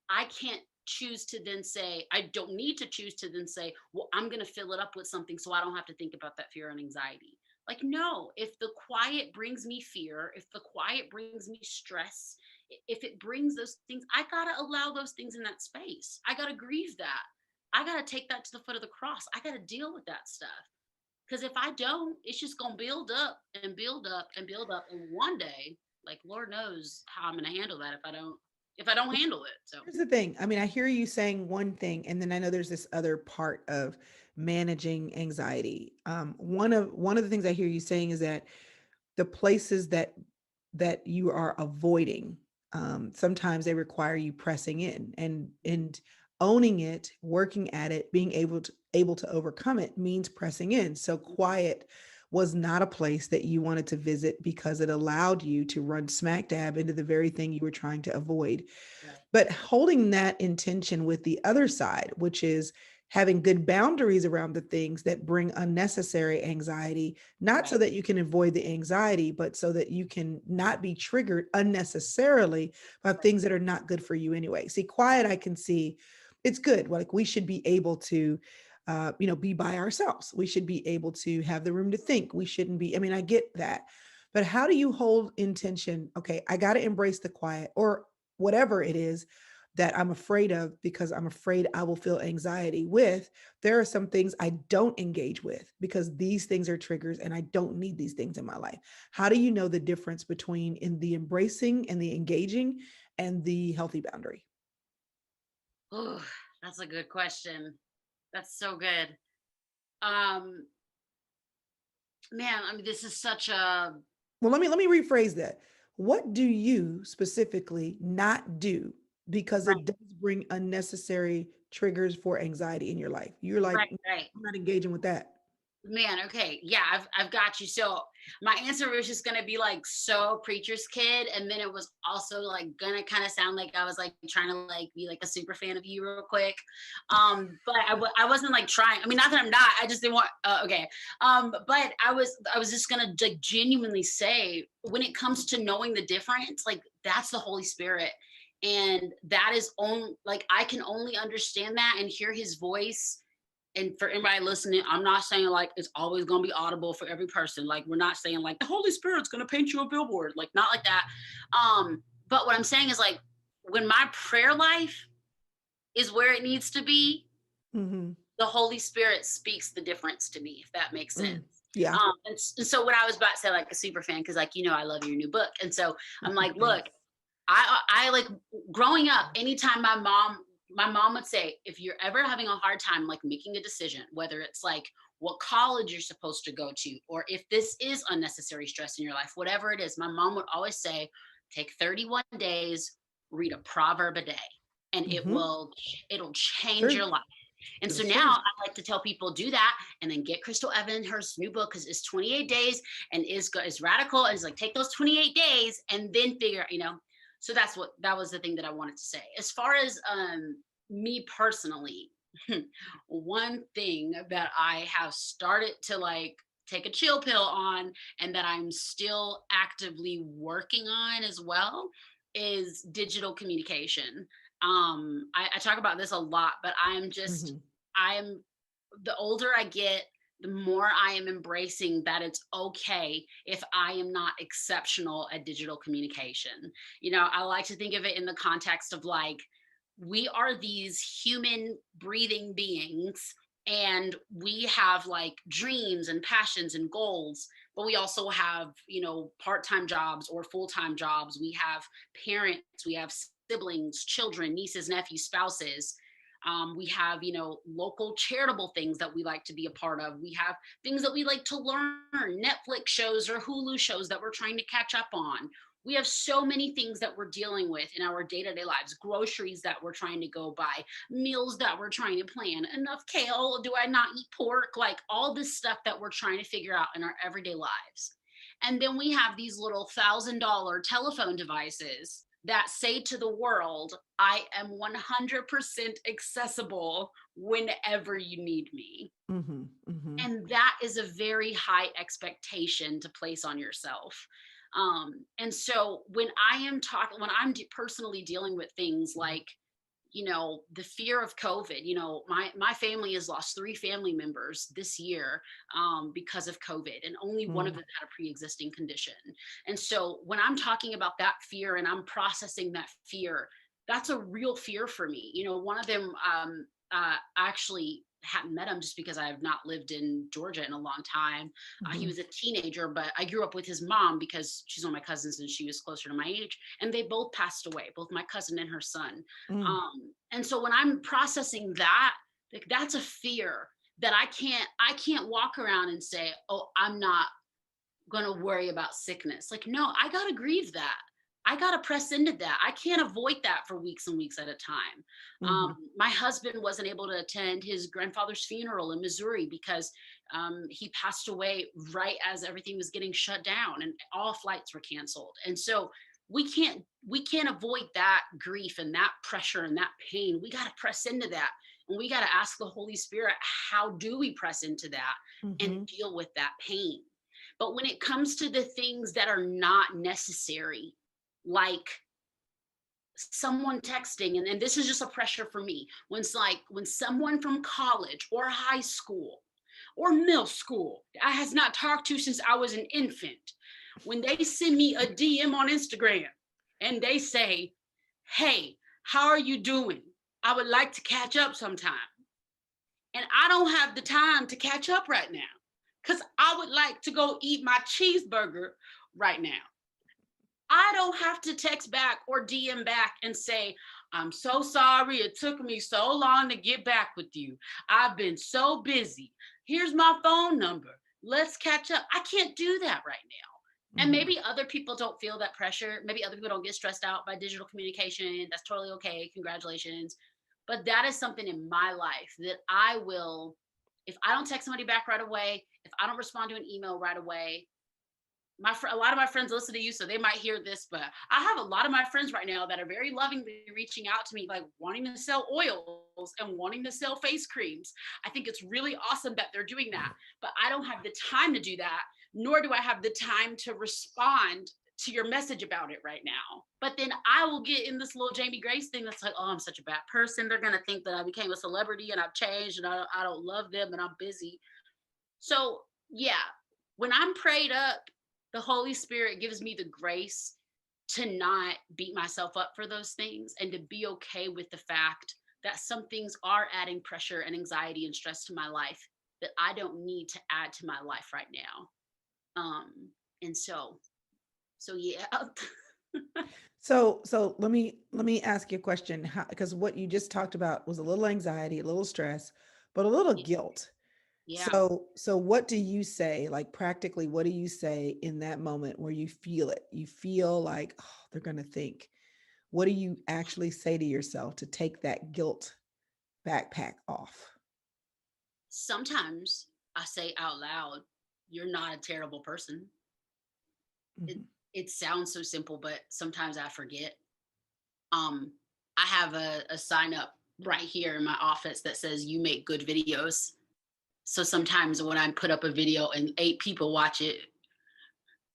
I can't choose to then say, I don't need to choose to then say, well, I'm going to fill it up with something so I don't have to think about that fear and anxiety. Like, no, if the quiet brings me fear, if the quiet brings me stress, if it brings those things, I got to allow those things in that space. I got to grieve that. I got to take that to the foot of the cross. I got to deal with that stuff. Because if I don't, it's just going to build up and build up and build up. And one day, like, Lord knows how I'm going to handle that if I don't handle it. So, Here's the thing. I mean, I hear you saying one thing, and then I know there's this other part of managing anxiety. One of the things I hear you saying is that the places that you are avoiding, sometimes they require you pressing in and owning it, working at it, being able to overcome it means pressing in. So quiet was not a place that you wanted to visit because it allowed you to run smack dab into the very thing you were trying to avoid. right, But holding that intention with the other side, which is having good boundaries around the things that bring unnecessary anxiety, not so right, that you can avoid the anxiety, but so that you can not be triggered unnecessarily by right, things that are not good for you anyway. See, quiet, I can see it's good. Like we should be able to, be by ourselves. We should be able to have the room to think. We shouldn't be, I mean, I get that. But how do you hold intention? Okay, I got to embrace the quiet or whatever it is that I'm afraid of because I'm afraid I will feel anxiety with. There are some things I don't engage with because these things are triggers and I don't need these things in my life. How do you know the difference between in the embracing and the engaging and the healthy boundary? oh, that's a good question. That's so good. Um, Man, I mean, this is such a Well, let me rephrase that. What do you specifically not do because right, it does bring unnecessary triggers for anxiety in your life? You're like, right, right. I'm not engaging with that. Man, okay. Yeah, I've got you. So my answer was just gonna be like so preacher's kid, and then it was also like gonna kind of sound like I was like trying to like be like a super fan of you real quick. But I wasn't like trying. I mean, not that I'm not. I just didn't want. Okay. But I was just gonna like genuinely say when it comes to knowing the difference, like that's the Holy Spirit, and that is on like I can only understand that and hear His voice. And for anybody listening, I'm not saying like it's always going to be audible for every person. Like we're not saying like the Holy Spirit's going to paint you a billboard, like not like that. But what I'm saying is like when my prayer life is where it needs to be, Hmm. the Holy Spirit speaks the difference to me, if that makes sense. Mm. Yeah. And so when I was about to say like a super fan, because like I love your new book, and so I'm like, look, Thanks. I like growing up, anytime my mom would say, if you're ever having a hard time like making a decision, whether it's like what college you're supposed to go to, or if this is unnecessary stress in your life, whatever it is, my mom would always say, take 31 days, read a proverb a day, and Hmm. it'll change True. your life. And so That's now true. I like to tell people do that and then get Crystal Evans her new book because it's 28 days and is radical and it's like take those 28 days and then figure out. So that was the thing that I wanted to say. As far as me personally, one thing that I have started to like take a chill pill on and that I'm still actively working on as well is digital communication. I talk about this a lot, but Hmm. I'm the older I get, the more I am embracing that it's okay if I am not exceptional at digital communication. I like to think of it in the context of like, we are these human breathing beings and we have like dreams and passions and goals, but we also have part-time jobs or full-time jobs. We have parents, we have siblings, children, nieces, nephews, spouses. We have local charitable things that we like to be a part of. We have things that we like to learn, Netflix shows or Hulu shows that we're trying to catch up on. We have so many things that we're dealing with in our day-to-day lives, groceries that we're trying to go buy, meals that we're trying to plan, enough kale, do I not eat pork, like all this stuff that we're trying to figure out in our everyday lives. And then we have these little $1,000 telephone devices that say to the world, I am 100% accessible whenever you need me. Mm-hmm. Mm-hmm. And that is a very high expectation to place on yourself. And so when I'm personally dealing with things like, the fear of COVID. My family has lost 3 family members this year because of COVID, and only one of them had a pre-existing condition. And so when I'm talking about that fear and I'm processing that fear, that's a real fear for me. One of them, actually hadn't met him just because I have not lived in Georgia in a long time. He Mm-hmm. was a teenager, but I grew up with his mom because she's one of my cousins and she was closer to my age. And they both passed away, both my cousin and her son. Mm-hmm. And so when I'm processing that, like, that's a fear that I can't walk around and say, oh, I'm not going to worry about sickness. Like, no, I got to grieve that. I got to press into that. I can't avoid that for weeks and weeks at a time. Mm-hmm. My husband wasn't able to attend his grandfather's funeral in Missouri because he passed away right as everything was getting shut down and all flights were canceled. And so we can't avoid that grief and that pressure and that pain. We got to press into that, and we got to ask the Holy Spirit, how do we press into that Mm-hmm. and deal with that pain? But when it comes to the things that are not necessary, like someone texting, and this is just a pressure for me, when it's like when someone from college or high school or middle school I has not talked to since I was an infant, when they send me a DM on Instagram and they say, hey, how are you doing? I would like to catch up sometime. And I don't have the time to catch up right now because I would like to go eat my cheeseburger right now. I don't have to text back or DM back and say, I'm so sorry. It took me so long to get back with you. I've been so busy. Here's my phone number. Let's catch up. I can't do that right now. And Mm-hmm. maybe other people don't feel that pressure. Maybe other people don't get stressed out by digital communication. That's totally okay. Congratulations. But that is something in my life that I will, if I don't text somebody back right away, if I don't respond to an email right away, a lot of my friends listen to you, so they might hear this, but I have a lot of my friends right now that are very lovingly reaching out to me, like wanting to sell oils and wanting to sell face creams. I think it's really awesome that they're doing that, but I don't have the time to do that, nor do I have the time to respond to your message about it right now. But then I will get in this little Jamie Grace thing that's like, oh, I'm such a bad person. They're going to think that I became a celebrity and I've changed and I don't love them and I'm busy. So, yeah, when I'm prayed up, the Holy Spirit gives me the grace to not beat myself up for those things and to be okay with the fact that some things are adding pressure and anxiety and stress to my life that I don't need to add to my life right now. And so yeah. So let me ask you a question. How, because what you just talked about was a little anxiety, a little stress, but a little guilt. Yeah. So what do you say, like practically, what do you say in that moment where you feel it? You feel like, oh, they're going to think. What do you actually say to yourself to take that guilt backpack off? Sometimes I say out loud, you're not a terrible person. It Mhm. it sounds so simple, but sometimes I forget. Um, I have a sign up right here in my office that says you make good videos. So sometimes when I put up a video and 8 people watch it,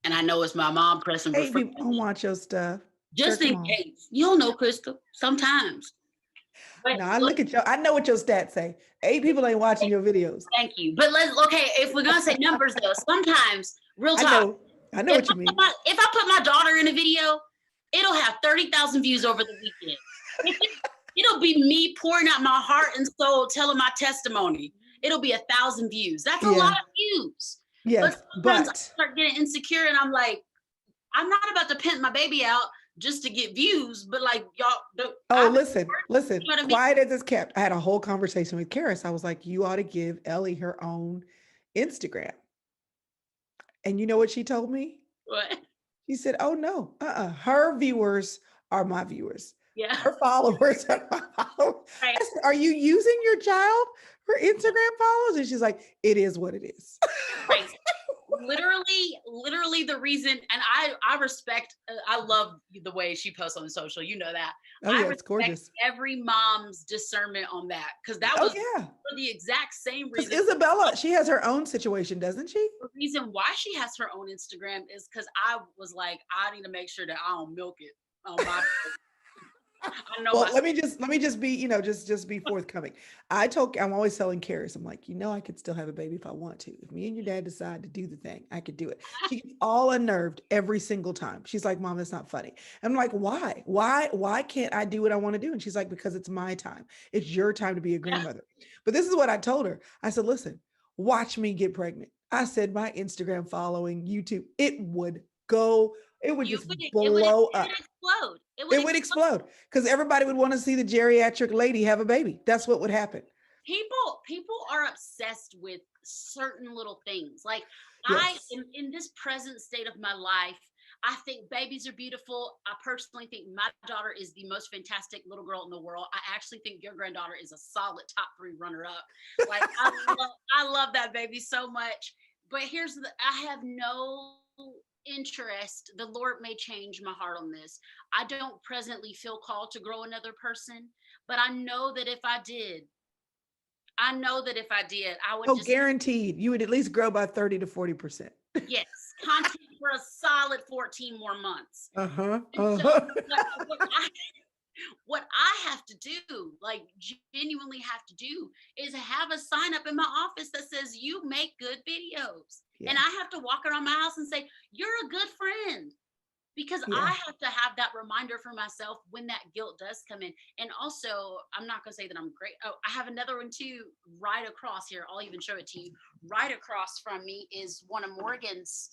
and I know it's my mom pressing Hey, refresh, people don't want your stuff. Girl, just come in on. case. You don't know, Crystal. Sometimes. But, No, I but look at your, I know what your stats say. 8 people ain't watching your videos. thank you. But okay, if we're gonna say numbers though, sometimes, real I talk, know. I know what you mean. if I put my daughter in a video, it'll have 30,000 views over the weekend. It'll be me pouring out my heart and soul, telling my testimony. It'll be 1,000 views. That's a lot Yeah. of views. But Yes. sometimes I But start getting insecure and I'm like, I'm not about to pimp my baby out just to get views, but like y'all, oh, I've been listen, working, you know what I mean? quiet as it's kept. I had a whole conversation with Karis. I was like, you ought to give Ellie her own Instagram. And you know what she told me? But, She said, oh no, her viewers are my viewers. yeah, Her followers are my followers. right, I said, are you using your child for Instagram followers? And she's like, it is what it is. I was right. like, literally the reason, and I respect, I love the way she posts on social, you know that. Oh I yeah, it's respect gorgeous. every mom's discernment on that, because that Oh was yeah. for the exact same Because reason. Isabella, she has her own situation, doesn't she? The reason why she has her own Instagram is because I was like, I need to make sure that I don't milk it on my. I know Well, my. let me just be, just be forthcoming. I'm always telling Karis, I'm like, I could still have a baby if I want to. If me and your dad decide to do the thing, I could do it. She gets all unnerved every single time. She's like, Mom, that's not funny. I'm like, why? Why can't I do what I want to do? And she's like, because it's my time. It's your time to be a grandmother. But this is what I told her. I said, listen, watch me get pregnant. I said my Instagram following, YouTube, it would You just would blow it would up. explode. It would It would explode. explode because everybody would want to see the geriatric lady have a baby. That's what would happen. People are obsessed with certain little things. Like I Yes. in this present state of my life, I think babies are beautiful. I personally think my daughter is the most fantastic little girl in the world. I actually think your granddaughter is a solid top 3 runner up. Like I love that baby so much. But I have no interest. The Lord may change my heart on this. I don't presently feel called to grow another person, but I know that if I did, I would Oh, just, guaranteed. You would at least grow by 30 to 40%. yes, content for a solid 14 more months. Uh-huh. And so Uh-huh. what I have to do, like genuinely have to do, is have a sign up in my office that says you make good videos. And Yeah. I have to walk around my house and say, you're a good friend. Because Yeah. I have to have that reminder for myself when that guilt does come in. And also, I'm not going to say that I'm great. Oh, I have another one too, right across here. I'll even show it to you. Right across from me is one of Morgan's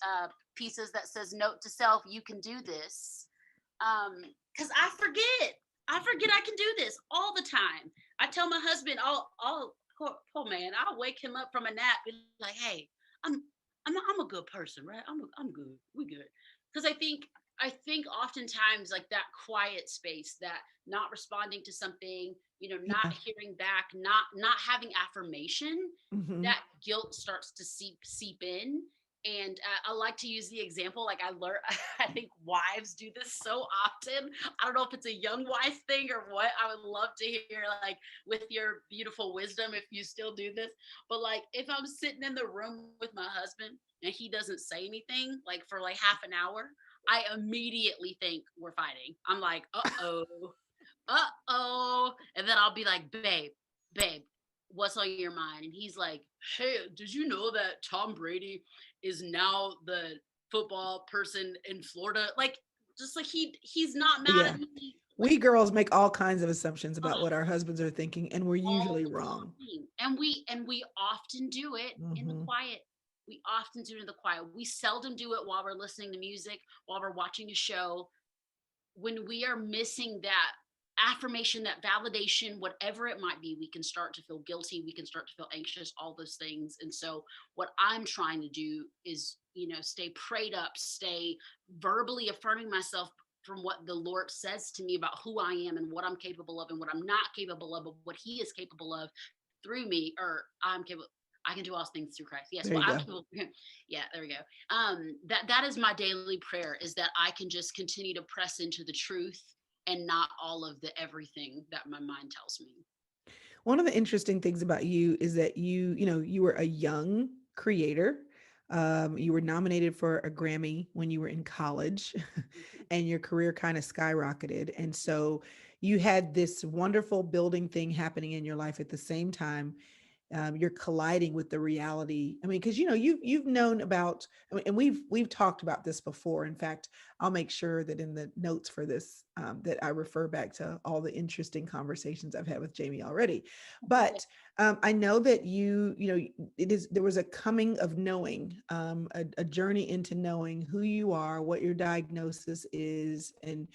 pieces that says, "Note to self: You can do this." Because I forget I can do this all the time. I tell my husband, poor man, I'll wake him up from a nap, be like, "Hey, I'm I'm a good person, right? I'm good. We good." Because I think oftentimes like that quiet space, that not responding to something, not Yeah. hearing back, not having affirmation, Hmm. that guilt starts to seep in. And I like to use the example, like I learned, I think wives do this so often. I don't know if it's a young wife thing or what. I would love to hear, like, with your beautiful wisdom, if you still do this. But like, if I'm sitting in the room with my husband and he doesn't say anything, like for like half an hour, I immediately think we're fighting. I'm like, uh-oh. And then I'll be like, babe, what's on your mind? And he's like, hey, did you know that Tom Brady is now the football person in Florida? Like, just like he's not mad Yeah. at me. Like, We girls make all kinds of assumptions about oh, what our husbands are thinking, and we're all usually the wrong. time. And we often do it in the Hmm. quiet. We often do it in the quiet. We seldom do it while we're listening to music, while we're watching a show. When we are missing that affirmation, that validation, whatever it might be, we can start to feel guilty, we can start to feel anxious, all those things. And so what I'm trying to do is, stay prayed up, stay verbally affirming myself from what the Lord says to me about who I am and what I'm capable of and what I'm not capable of, but what he is capable of through me. Or I'm capable, I can do all things through Christ. Yes, There well, you I'm go. capable. Yeah, there we go. That is my daily prayer, is that I can just continue to press into the truth and not all of the everything that my mind tells me. One of the interesting things about you is that you were a young creator. You were nominated for a Grammy when you were in college, and your career kind of skyrocketed. And so you had this wonderful building thing happening in your life at the same time. You're colliding with the reality. I mean, because you've known about, I mean, and we've talked about this before. In fact, I'll make sure that in the notes for this, that I refer back to all the interesting conversations I've had with Jamie already. But I know that there was a coming of knowing, a journey into knowing who you are, what your diagnosis is, and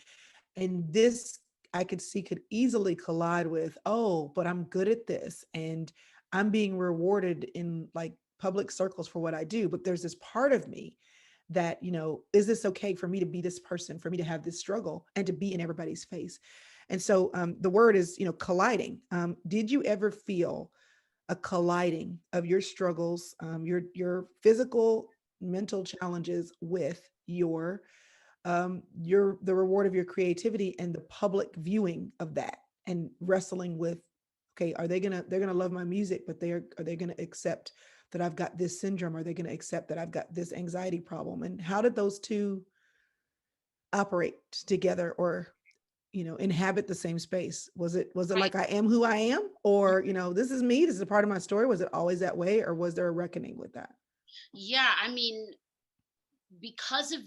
this I could see could easily collide with, oh, but I'm good at this and I'm being rewarded in like public circles for what I do. But there's this part of me that, is this okay for me to be this person, for me to have this struggle and to be in everybody's face? And so the word is, colliding. Did you ever feel a colliding of your struggles, your physical mental challenges with your the reward of your creativity and the public viewing of that, and wrestling with, okay, they're gonna love my music, but are they gonna accept that I've got this syndrome? Are they gonna accept that I've got this anxiety problem? And how did those two operate together, or inhabit the same space? Was it Right. like, I am who I am, or this is me, this is a part of my story? Was it always that way, or was there a reckoning with that? Yeah, I mean, because of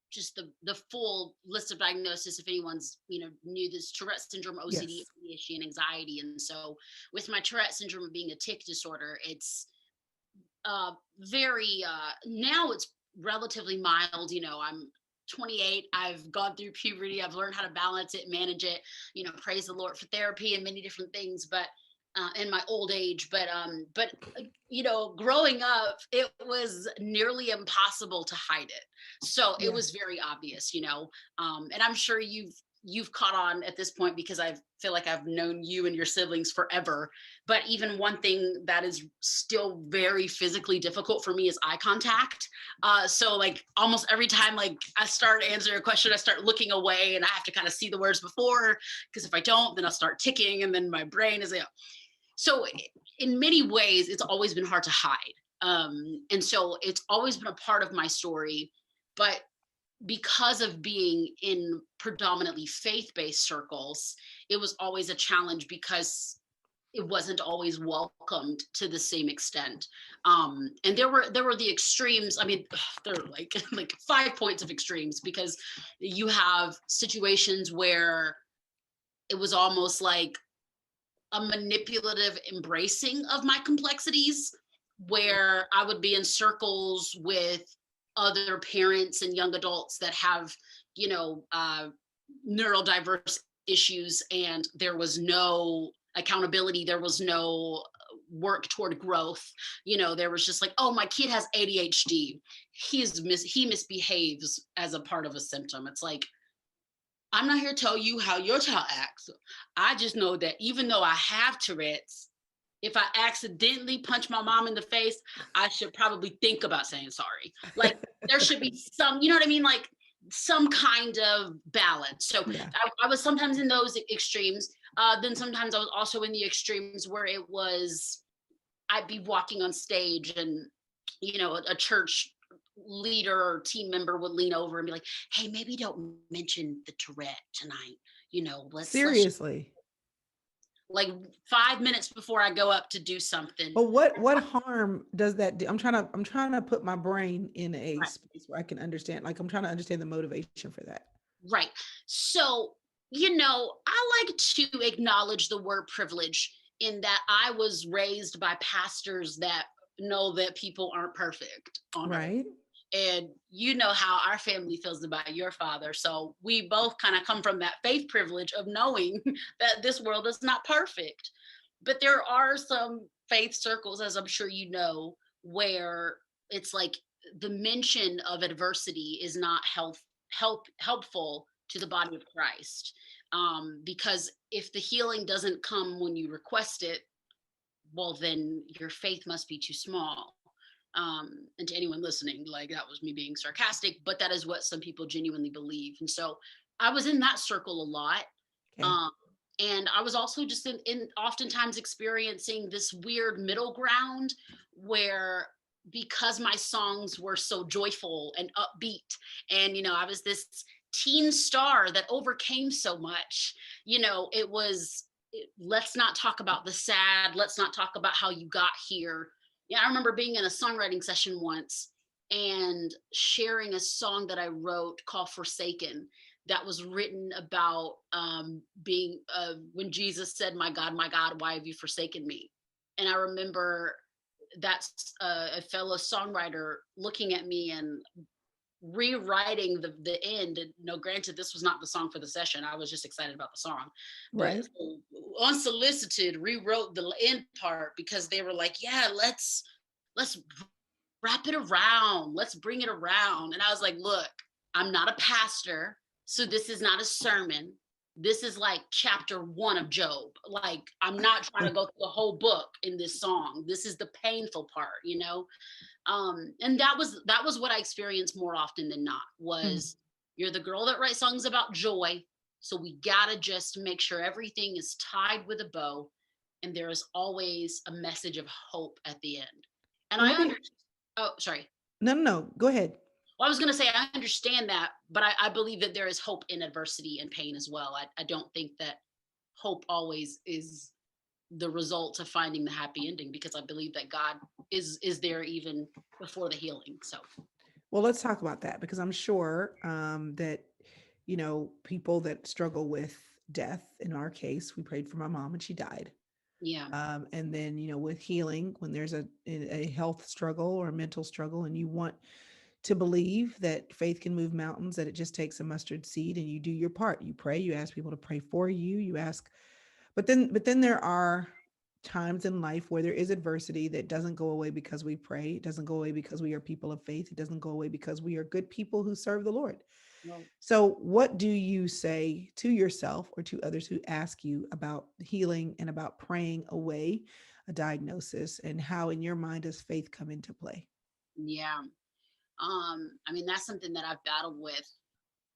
just the full list of diagnosis, if anyone's knew this: Tourette syndrome, OCD, Yes. ADHD, and anxiety. And so with my Tourette syndrome being a tic disorder, it's very now it's relatively mild. I'm 28. I've gone through puberty. I've learned how to balance it, manage it. Praise the Lord for therapy and many different things. But in my old age, growing up, it was nearly impossible to hide it. So it Yeah. was very obvious. And I'm sure you've caught on at this point, because I feel like I've known you and your siblings forever. But even one thing that is still very physically difficult for me is eye contact. So like almost every time like I start answering a question, I start looking away and I have to kind of see the words before, because if I don't, then I'll start ticking and then my brain is so in many ways, it's always been hard to hide. And so it's always been a part of my story. But because of being in predominantly faith-based circles, it was always a challenge, because it wasn't always welcomed to the same extent. And there were the extremes. I mean, there are like like 5 points of extremes, because you have situations where it was almost like a manipulative embracing of my complexities, where I would be in circles with other parents and young adults that have, you know, uh, neurodiverse issues, and there was no accountability, there was no work toward growth. There was just like, oh, my kid has ADHD. He misbehaves as a part of a symptom. It's like, I'm not here to tell you how your child acts. I just know that even though I have Tourette's, if I accidentally punch my mom in the face, I should probably think about saying sorry. Like there should be some, you know what I mean? Like some kind of balance. So Yeah. I was sometimes in those extremes. Then sometimes I was also in the extremes where I'd be walking on stage, and a church leader or team member would lean over and be like, hey, maybe don't mention the Tourette tonight. Let's Seriously. like 5 minutes before I go up to do something. But what harm does that do? I'm trying to put my brain in a Right. space where I can understand. Like, I'm trying to understand the motivation for that. Right. So, I like to acknowledge the word privilege, in that I was raised by pastors that know that people aren't perfect on earth. Right? And you know how our family feels about your father. So we both kind of come from that faith privilege of knowing that this world is not perfect. But there are some faith circles, as I'm sure you know, where it's like the mention of adversity is not helpful to the body of Christ. Because if the healing doesn't come when you request it, well, then your faith must be too small. And to anyone listening, like that was me being sarcastic, but that is what some people genuinely believe. And so I was in that circle a lot. Okay. Um, and I was also just in oftentimes experiencing this weird middle ground where, because my songs were so joyful and upbeat, and I was this teen star that overcame so much, it was, let's not talk about the sad, let's not talk about how you got here. Yeah, I remember being in a songwriting session once and sharing a song that I wrote called Forsaken, that was written about being when Jesus said, my God, why have you forsaken me?" And I remember that's a fellow songwriter looking at me and rewriting the end. And no, granted, this was not the song for the session. I was just excited about the song, but Right? unsolicited rewrote the end part, because they were like, yeah, let's wrap it around, let's bring it around. And I was like, look, I'm not a pastor, so this is not a sermon. This is like chapter 1 of Job. Like, I'm not trying to go through the whole book in this song. This is the painful part. And that was what I experienced more often than not, Mm. was you're the girl that writes songs about joy, so we gotta just make sure everything is tied with a bow, and there is always a message of hope at the end. And Well, I let me. under oh, sorry. No, no, no. Go ahead. Well, I was gonna say I understand that, but I believe that there is hope in adversity and pain as well. I don't think that hope always is the result of finding the happy ending, because I believe that God is there even before the healing. So Well, let's talk about that because I'm sure that, people that struggle with death, in our case, we prayed for my mom and she died. yeah. And then, with healing, when there's a health struggle or a mental struggle, and you want to believe that faith can move mountains, that it just takes a mustard seed and you do your part. You pray, you ask people to pray for you, you ask, but then there are times in life where there is adversity that doesn't go away because we pray. It doesn't go away because we are people of faith. It doesn't go away because we are good people who serve the Lord. Well, So, what do you say to yourself or to others who ask you about healing and about praying away a diagnosis, and how in your mind does faith come into play? yeah. I mean, that's something that I've battled with,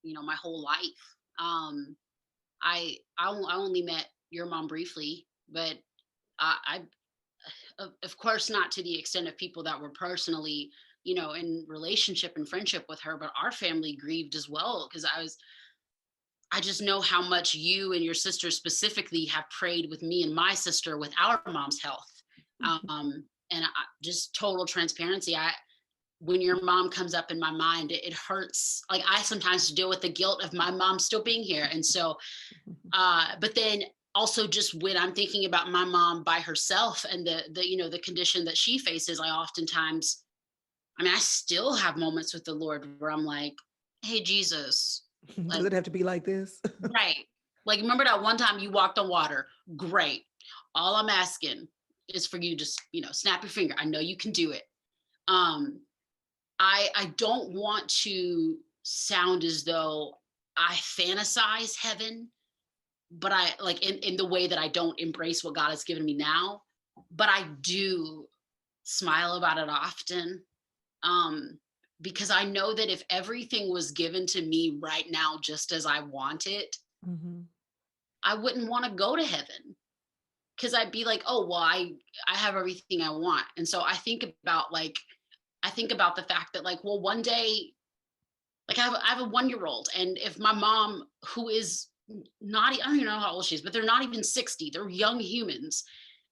my whole life. I only met your mom briefly, but I of course not to the extent of people that were personally, in relationship and friendship with her, but our family grieved as well, because I just know how much you and your sister specifically have prayed with me and my sister with our mom's health. Mhm. And just total transparency. When your mom comes up in my mind, it hurts. Like, I sometimes deal with the guilt of my mom still being here. And so, but then also, just when I'm thinking about my mom by herself and the condition that she faces, I oftentimes, I mean, I still have moments with the Lord where I'm like, hey, Jesus, Does like, it have to be like this? right. Like, remember that one time you walked on water? Great. All I'm asking is for you to just, snap your finger. I know you can do it. Um, I don't want to sound as though I fantasize heaven, but I like in the way that I don't embrace what God has given me now, but I do smile about it often. Um, because I know that if everything was given to me right now just as I want it, Mhm. I wouldn't want to go to heaven, because I'd be like, oh well, I have everything I want. And so I think about the fact that, like, well, one day, like, I have a 1-year old, and if my mom, who is not, I don't even know how old she is, but they're not even 60, they're young humans.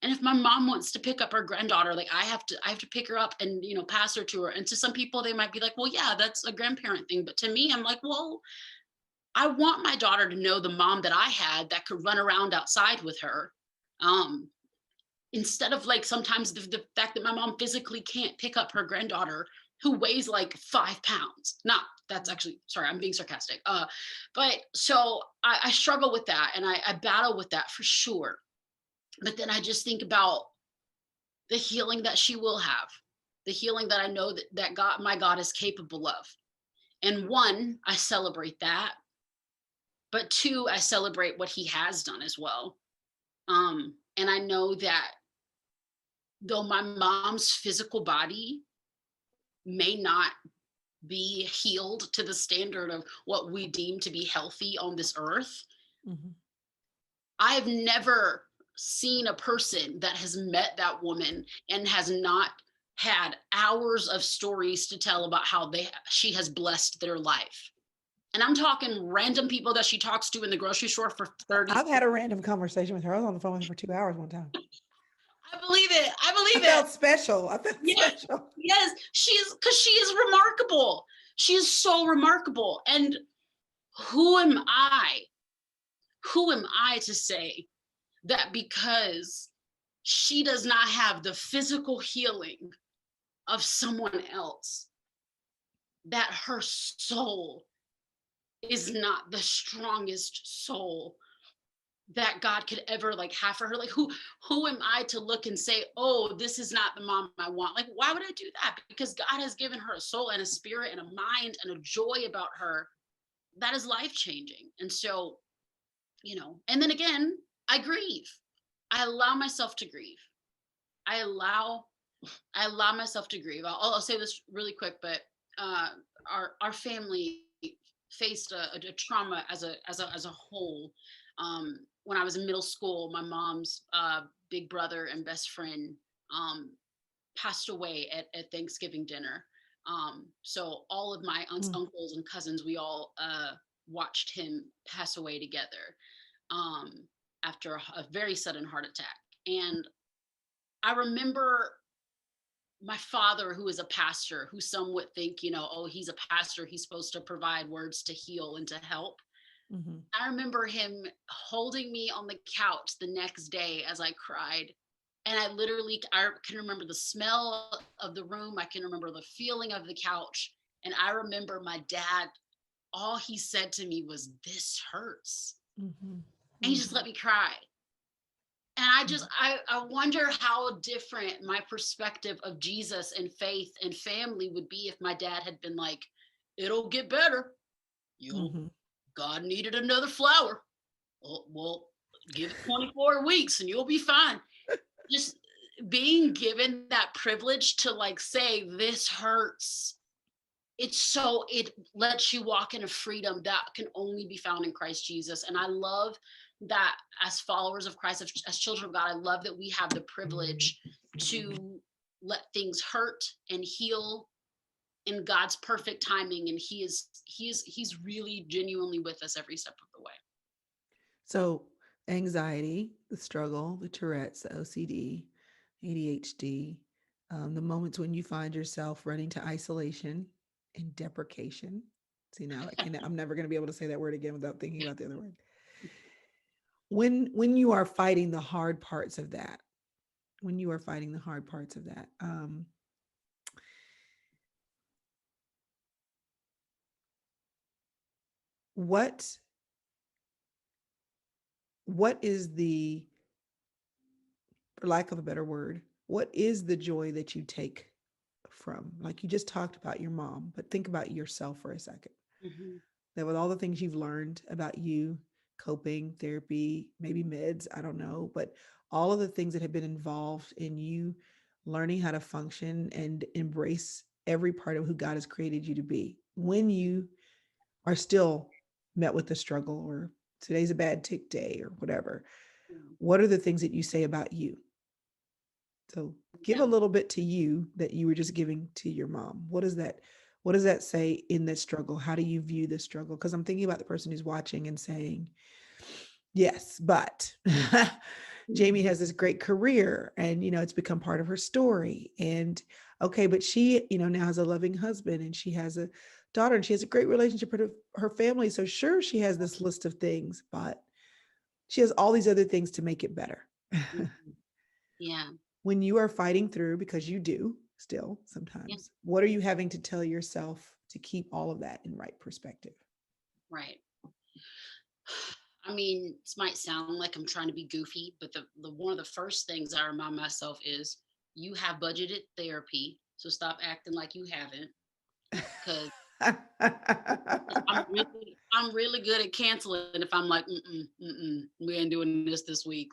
And if my mom wants to pick up her granddaughter, like, I have to pick her up and, pass her to her. And to some people they might be like, well, yeah, that's a grandparent thing. But to me, I'm like, well, I want my daughter to know the mom that I had that could run around outside with her. Um, Instead of, like, sometimes the fact that my mom physically can't pick up her granddaughter who weighs like 5 pounds. Not, that's actually, sorry, I'm being sarcastic. But so I struggle with that, and I battle with that for sure. But then I just think about the healing that she will have, the healing that I know that God, my God, is capable of. And one, I celebrate that, but two, I celebrate what He has done as well. And I know that though my mom's physical body may not be healed to the standard of what we deem to be healthy on this earth, Mhm. I've never seen a person that has met that woman and has not had hours of stories to tell about how she has blessed their life. And I'm talking random people that she talks to in the grocery store for 30 I've had a random conversation with her. I was on the phone with her for 2 hours one time. I believe it. I I believe it. felt special. I felt Yes, special. yes, she is, because she is remarkable. She is so remarkable. And who am I? Who am I to say that because she does not have the physical healing of someone else, that her soul is not the strongest soul that God could ever, like, have for her? Like, who am I to look and say, oh, this is not the mom I want? Like, why would I do that? Because God has given her a soul and a spirit and a mind and a joy about her that is life changing. And so, and then again, I grieve. I allow myself to grieve. I allow I allow myself to grieve. I'll say this really quick, but uh, our family faced a trauma as a whole. When I was in middle school, my mom's big brother and best friend um, passed away at Thanksgiving dinner. So all of my aunts, Mm, uncles, and cousins, we all watched him pass away together um, after a very sudden heart attack. And I remember my father, who is a pastor, who some would think, oh, he's a pastor, he's supposed to provide words to heal and to help. mhm, I remember him holding me on the couch the next day as I cried. And I can remember the smell of the room. I can remember the feeling of the couch. And I remember my dad, all he said to me was, "This hurts." mhm, And he just mhm, let me cry. And I just mhm, I wonder how different my perspective of Jesus and faith and family would be if my dad had been like, "It'll get better. You'll mhm. God needed another flower. Well, give it 24 weeks and you'll be fine." Just being given that privilege to like say this hurts. It lets you walk in a freedom that can only be found in Christ Jesus. And I love that as followers of Christ, as children of God, I love that we have the privilege to let things hurt and heal in God's perfect timing. And he's really genuinely with us every step of the way. So, anxiety, the struggle, the Tourette's, the OCD, ADHD, the moments when you find yourself running to isolation and deprecation. See, now I'm never going to be able to say that word again without thinking about the other word. When you are fighting the hard parts of that, when you are fighting the hard parts of that, what what is the, for lack of a better word, what is the joy that you take from, like you just talked about your mom, but think about yourself for a second. Mhm. That with all the things you've learned about you, coping, therapy, maybe meds, I don't know, but all of the things that have been involved in you learning how to function and embrace every part of who God has created you to be. When you are still met with the struggle, or today's a bad tick day or whatever, what are the things that you say about you? So give a Yeah. little bit to you that you were just giving to your mom. What does that say in that struggle? How do you view this struggle? Because I'm thinking about the person who's watching and saying, yes, but Jamie Mhm. has this great career and it's become part of her story. And okay, but she, now has a loving husband and she has a daughter and she has a great relationship with her family. So sure, she has this list of things, but she has all these other things to make it better. Mhm. Yeah. When you are fighting through, because you do still Yeah. sometimes, what are you having to tell yourself to keep all of that in right perspective? Right. I mean, this might sound like I'm trying to be goofy, but the one of the first things I remind myself is you have budgeted therapy, so stop acting like you haven't. Because I'm really good at canceling if I'm like, we ain't doing this week.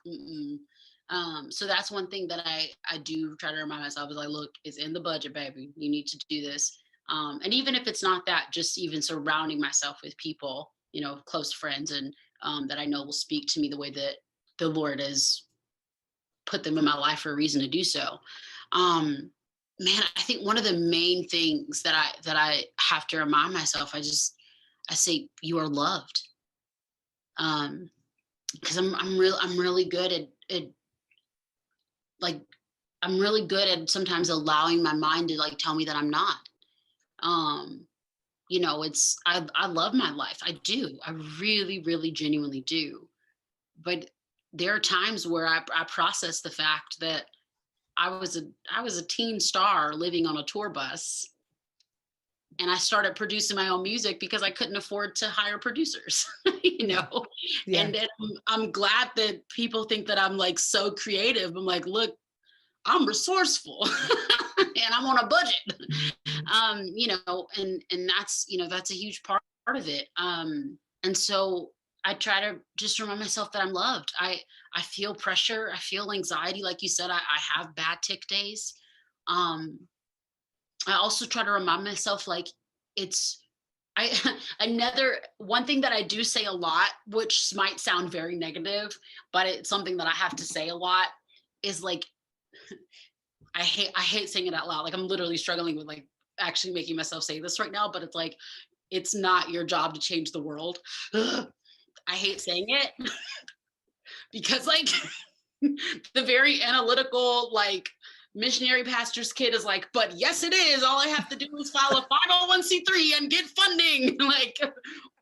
So that's one thing that I do try to remind myself is like, look, it's in the budget, baby. You need to do this. And even if it's not that, just even surrounding myself with people, close friends and that I know will speak to me the way that the Lord has put them in my life for a reason to do so. Um, Man, I think one of the main things that I have to remind myself, I say you are loved. Because I'm really good at like I'm really good at sometimes allowing my mind to like tell me that I'm not. Um, it's I love my life. I do. I really, really genuinely do. But there are times where I process the fact that I was a teen star living on a tour bus, and I started producing my own music because I couldn't afford to hire producers, Yeah. Yeah. And then I'm glad that people think that I'm like so creative. I'm like, look, I'm resourceful and I'm on a budget. And that's a huge part of it. And so I try to just remind myself that I'm loved. I feel pressure. I feel anxiety. Like you said, I have bad tick days. Um, I also try to remind myself like it's I another one thing that I do say a lot, which might sound very negative, but it's something that I have to say a lot is like I hate saying it out loud. Like I'm literally struggling with like actually making myself say this right now, but it's like it's not your job to change the world. Ugh, I hate saying it because like the very analytical like missionary pastor's kid is like, but yes it is. All I have to do is file a 501c3 and get funding. Like,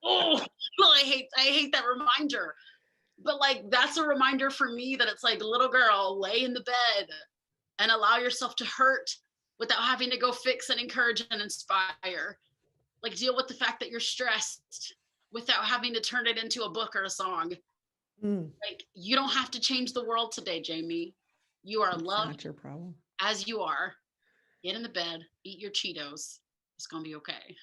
oh, I hate that reminder. But like that's a reminder for me that it's like, little girl, lay in the bed and allow yourself to hurt without having to go fix and encourage and inspire. Like deal with the fact that you're stressed without having to turn it into a book or a song. Mm, Like you don't have to change the world today, Jamie. You are it's not loved your problem. as you are. Get in the bed, eat your Cheetos. It's gonna be okay.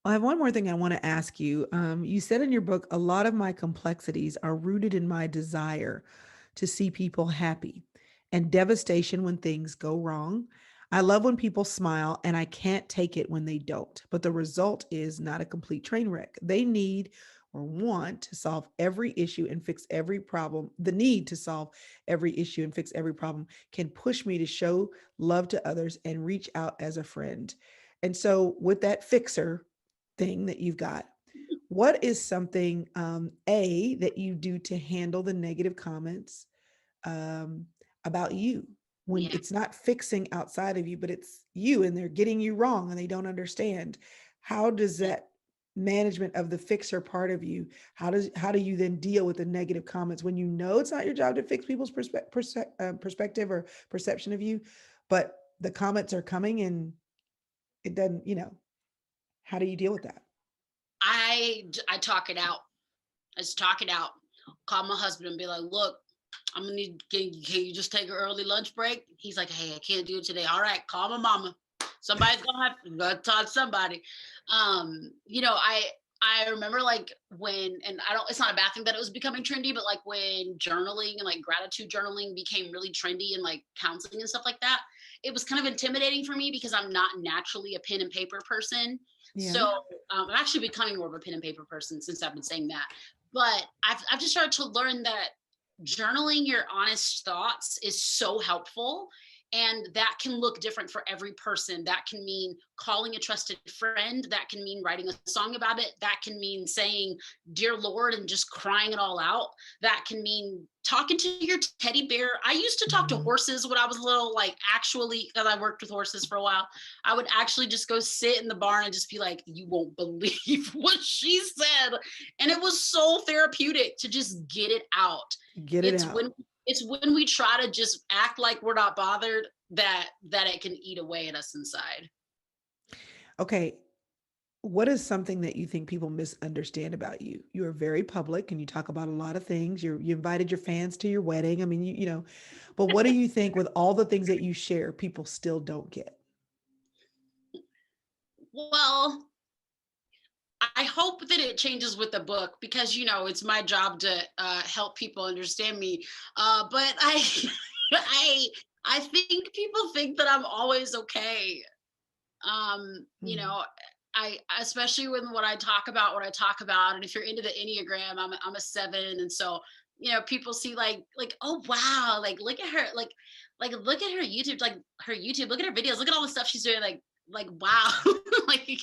I have one more thing I want to ask you. You said in your book, a lot of my complexities are rooted in my desire to see people happy and devastation when things go wrong. I love when people smile and I can't take it when they don't. But the result is not a complete train wreck. They need or want to solve every issue and fix every problem. The need to solve every issue and fix every problem can push me to show love to others and reach out as a friend. And so, with that fixer, thing that you've got, what is something a that you do to handle the negative comments um, about you when Yeah. it's not fixing outside of you, but it's you and they're getting you wrong and they don't understand? How does that management of the fixer part of you, how do you then deal with the negative comments when you know it's not your job to fix people's perspective or perception of you, but the comments are coming and it doesn't, how do you deal with that? I talk it out. I just talk it out. Call my husband and be like, look, I'm gonna need can you just take an early lunch break? He's like, hey, I can't do it today. All right, call my mama. Somebody's gonna talk to somebody. I remember like when, and I don't, it's not a bad thing that it was becoming trendy, but like when journaling and like gratitude journaling became really trendy and like counseling and stuff like that, it was kind of intimidating for me because I'm not naturally a pen and paper person. Yeah. So I'm actually becoming more of a pen and paper person since I've been saying that. But I've just started to learn that journaling your honest thoughts is so helpful. And that can look different for every person. That can mean calling a trusted friend. That can mean writing a song about it. That can mean saying, Dear Lord, and just crying it all out. That can mean talking to your teddy bear. I used to talk to Mhm. horses when I was little, like actually, because I worked with horses for a while. I would actually just go sit in the barn and just be like, you won't believe what she said. And it was so therapeutic to just get it out. Get it It's out. when it's when we try to just act like we're not bothered that it can eat away at us inside. Okay. What is something that you think people misunderstand about you? You are very public and you talk about a lot of things. You invited your fans to your wedding. I mean, but what do you think with all the things that you share, people still don't get? Well, I hope that it changes with the book because it's my job to help people understand me. But I I think people think that I'm always okay. Um, you Mm. know, I especially when what I talk about, and if you're into the Enneagram, I'm a 7, and so people see like oh wow, like look at her, like look at her YouTube, look at her videos, look at all the stuff she's doing, like wow, like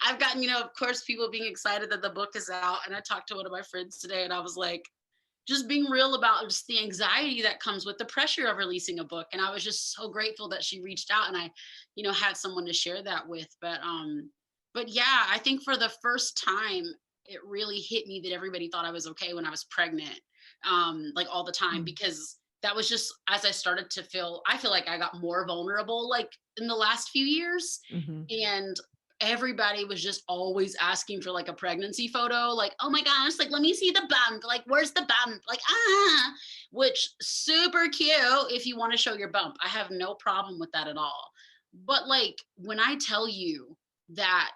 I've gotten of course people being excited that the book is out, and I talked to one of my friends today, and I was like just being real about just the anxiety that comes with the pressure of releasing a book. And I was just so grateful that she reached out and I, had someone to share that with. But yeah, I think for the first time, it really hit me that everybody thought I was okay when I was pregnant, like all the time, Mm. because that was just as I feel like I got more vulnerable like in the last few years. Mhm. And everybody was just always asking for like a pregnancy photo, like, oh my gosh, like let me see the bump, like where's the bump, like which super cute if you want to show your bump. I have no problem with that at all. But like when I tell you that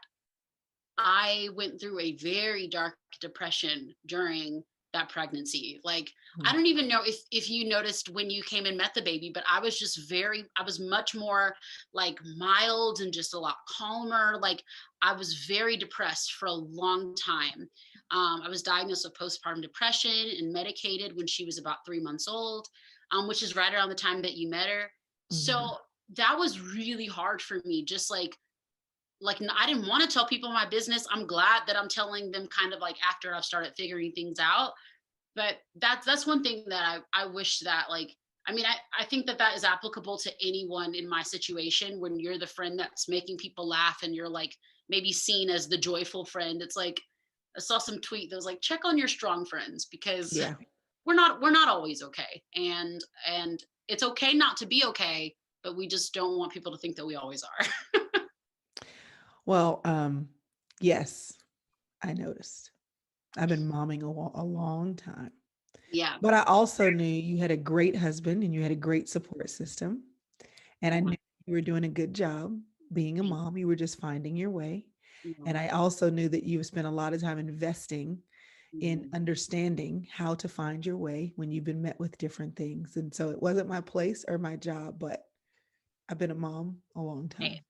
I went through a very dark depression during that pregnancy. Like, I Mhm. don't even know if you noticed when you came and met the baby, but I was much more like mild and just a lot calmer. Like, I was very depressed for a long time. I was diagnosed with postpartum depression and medicated when she was about 3 months old, which is right around the time that you met her. Mhm. So that was really hard for me. Just I didn't want to tell people my business. I'm glad that I'm telling them kind of like after I've started figuring things out. But that's one thing that I wish that like I mean I think that that is applicable to anyone in my situation when you're the friend that's making people laugh and you're like maybe seen as the joyful friend. It's like I saw some tweet that was like check on your strong friends because Yeah. we're not always okay, and it's okay not to be okay, but we just don't want people to think that we always are. Well, yes, I noticed. I've been momming a long time. Yeah. But I also knew you had a great husband and you had a great support system. And I Oh, knew you were doing a good job being a thank mom. You were just finding your way. And you. I also knew that you spent a lot of time investing in Mhm. understanding how to find your way when you've been met with different things. And so it wasn't my place or my job, but I've been a mom a long Hey, time.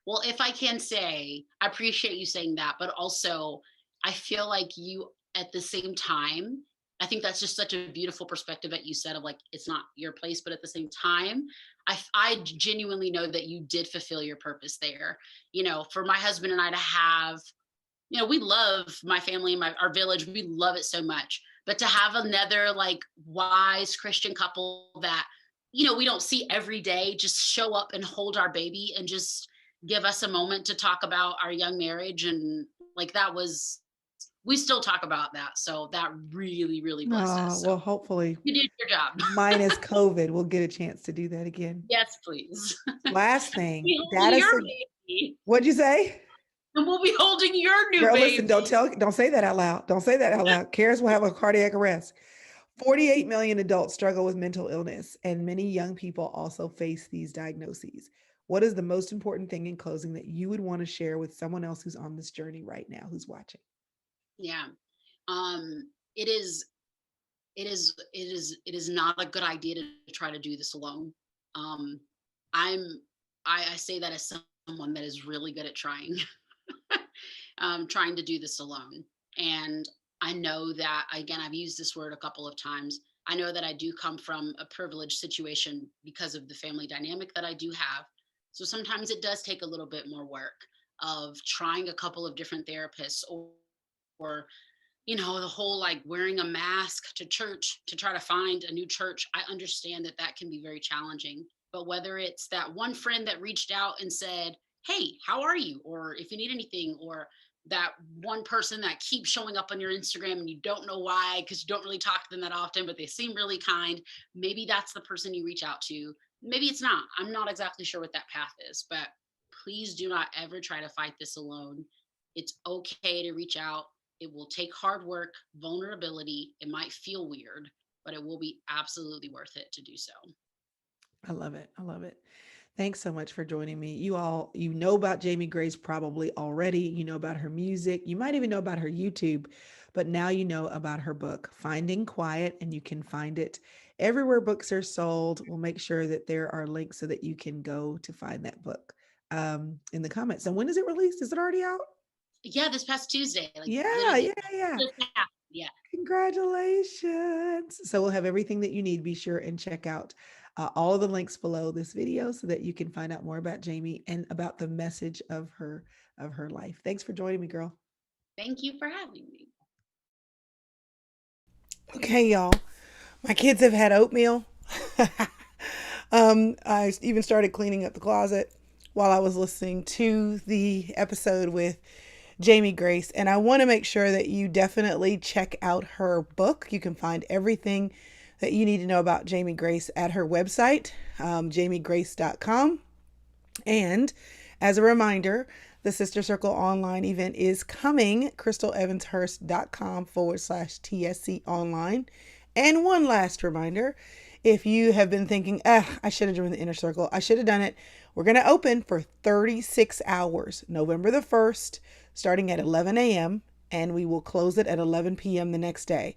well, if I can say, I appreciate you saying that, but also I feel like you at the same time, I think that's just such a beautiful perspective that you said of like it's not your place, but at the same time, I genuinely know that you did fulfill your purpose there. You know, for my husband and I to have, you know, we love my family and our village, we love it so much. But to have another like wise Christian couple that, you know, we don't see every day just show up and hold our baby and just give us a moment to talk about our young marriage. And like that was, we still talk about that. So that really, really blessed us. So Well, hopefully, you did your job. minus COVID, we'll get a chance to do that again. Yes, please. Last thing, Be holding data. your baby What'd you say? and we'll be holding your new Girl, listen, baby. don't say that out loud. Don't say that out loud. Karis will have a cardiac arrest. 48 million adults struggle with mental illness, and many young people also face these diagnoses. What is the most important thing in closing that you would want to share with someone else who's on this journey right now, who's watching? Yeah. It is it is not a good idea to try to do this alone. Um, I'm I say that as someone that is really good at trying, trying to do this alone. And I know that again, I've used this word a couple of times. I know that I do come from a privileged situation because of the family dynamic that I do have. So sometimes it does take a little bit more work of trying a couple of different therapists or you know, the whole like wearing a mask to church to try to find a new church. I understand that that can be very challenging. But whether it's that one friend that reached out and said, hey, how are you? Or if you need anything, or that one person that keeps showing up on your Instagram and you don't know why because you don't really talk to them that often, but they seem really kind. Maybe that's the person you reach out to. Maybe it's not. I'm not exactly sure what that path is, but please do not ever try to fight this alone. It's okay to reach out. It will take hard work, vulnerability. It might feel weird, but it will be absolutely worth it to do so. I love it. I love it. Thanks so much for joining me. You know about Jamie Grace probably already. You know about her music. You might even know about her YouTube, but now you know about her book, Finding Quiet, and you can find it everywhere books are sold. We'll make sure that there are links so that you can go to find that book in the comments. And when is it released? Is it already out? Yeah, this past Tuesday, like Yeah, literally yeah, yeah. just happened. Yeah. Congratulations. So we'll have everything that you need. Be sure and check out all of the links below this video so that you can find out more about Jamie and about the message of her life. Thanks for joining me, girl. Thank you for having me. Okay, y'all. My kids have had oatmeal. I even started cleaning up the closet while I was listening to the episode with Jamie Grace. And I want to make sure that you definitely check out her book. You can find everything that you need to know about Jamie Grace at her website, jamiegrace.com. And as a reminder, the Sister Circle online event is coming, crystalevanshurst.com/TSC online. And one last reminder, if you have been thinking, I should have joined the inner circle, I should have done it, we're going to open for 36 hours, November the 1st, starting at 11 a.m., and we will close it at 11 p.m. the next day.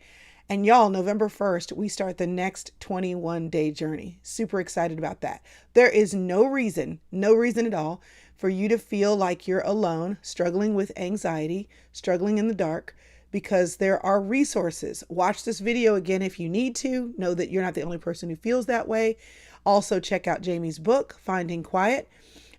And y'all, November 1st, we start the next 21-day journey. Super excited about that. There is no reason at all for you to feel like you're alone, struggling with anxiety, struggling in the dark, because there are resources. Watch this video again if you need to. Know that you're not the only person who feels that way. Also, check out Jamie's book, Finding Quiet.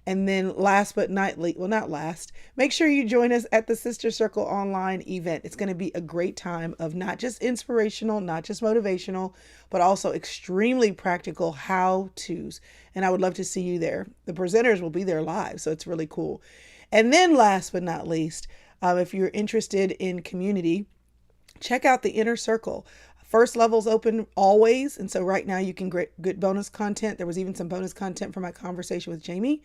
And then last but not least, well, not last, make sure you join us at the Sister Circle online event. It's going to be a great time of not just inspirational, not just motivational, but also extremely practical how-tos. And I would love to see you there. The presenters will be there live, so it's really cool. And then last but not least, if you're interested in community, check out the Inner Circle. First level's open always. And so right now you can get good bonus content. There was even some bonus content from my conversation with Jamie.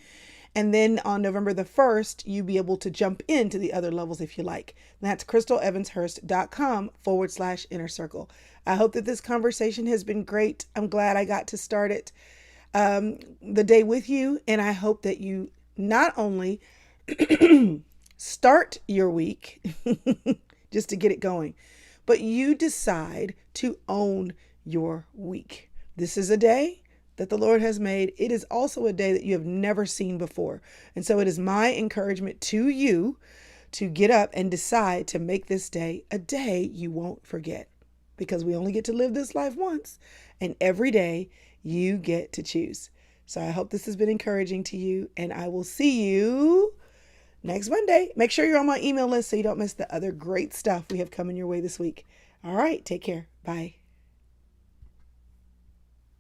And then on November the 1st, you'll be able to jump into the other levels if you like. And that's crystalevanshurst.com/inner circle. I hope that this conversation has been great. I'm glad I got to start it the day with you. And I hope that you not only start your week just to get it going, but you decide to own your week. This is a day that the Lord has made. It is also a day that you have never seen before. And so it is my encouragement to you to get up and decide to make this day a day you won't forget, because we only get to live this life once, and every day you get to choose. So I hope this has been encouraging to you, and I will see you next Monday. Make sure you're on my email list so you don't miss the other great stuff we have coming your way this week. All right, take care. Bye.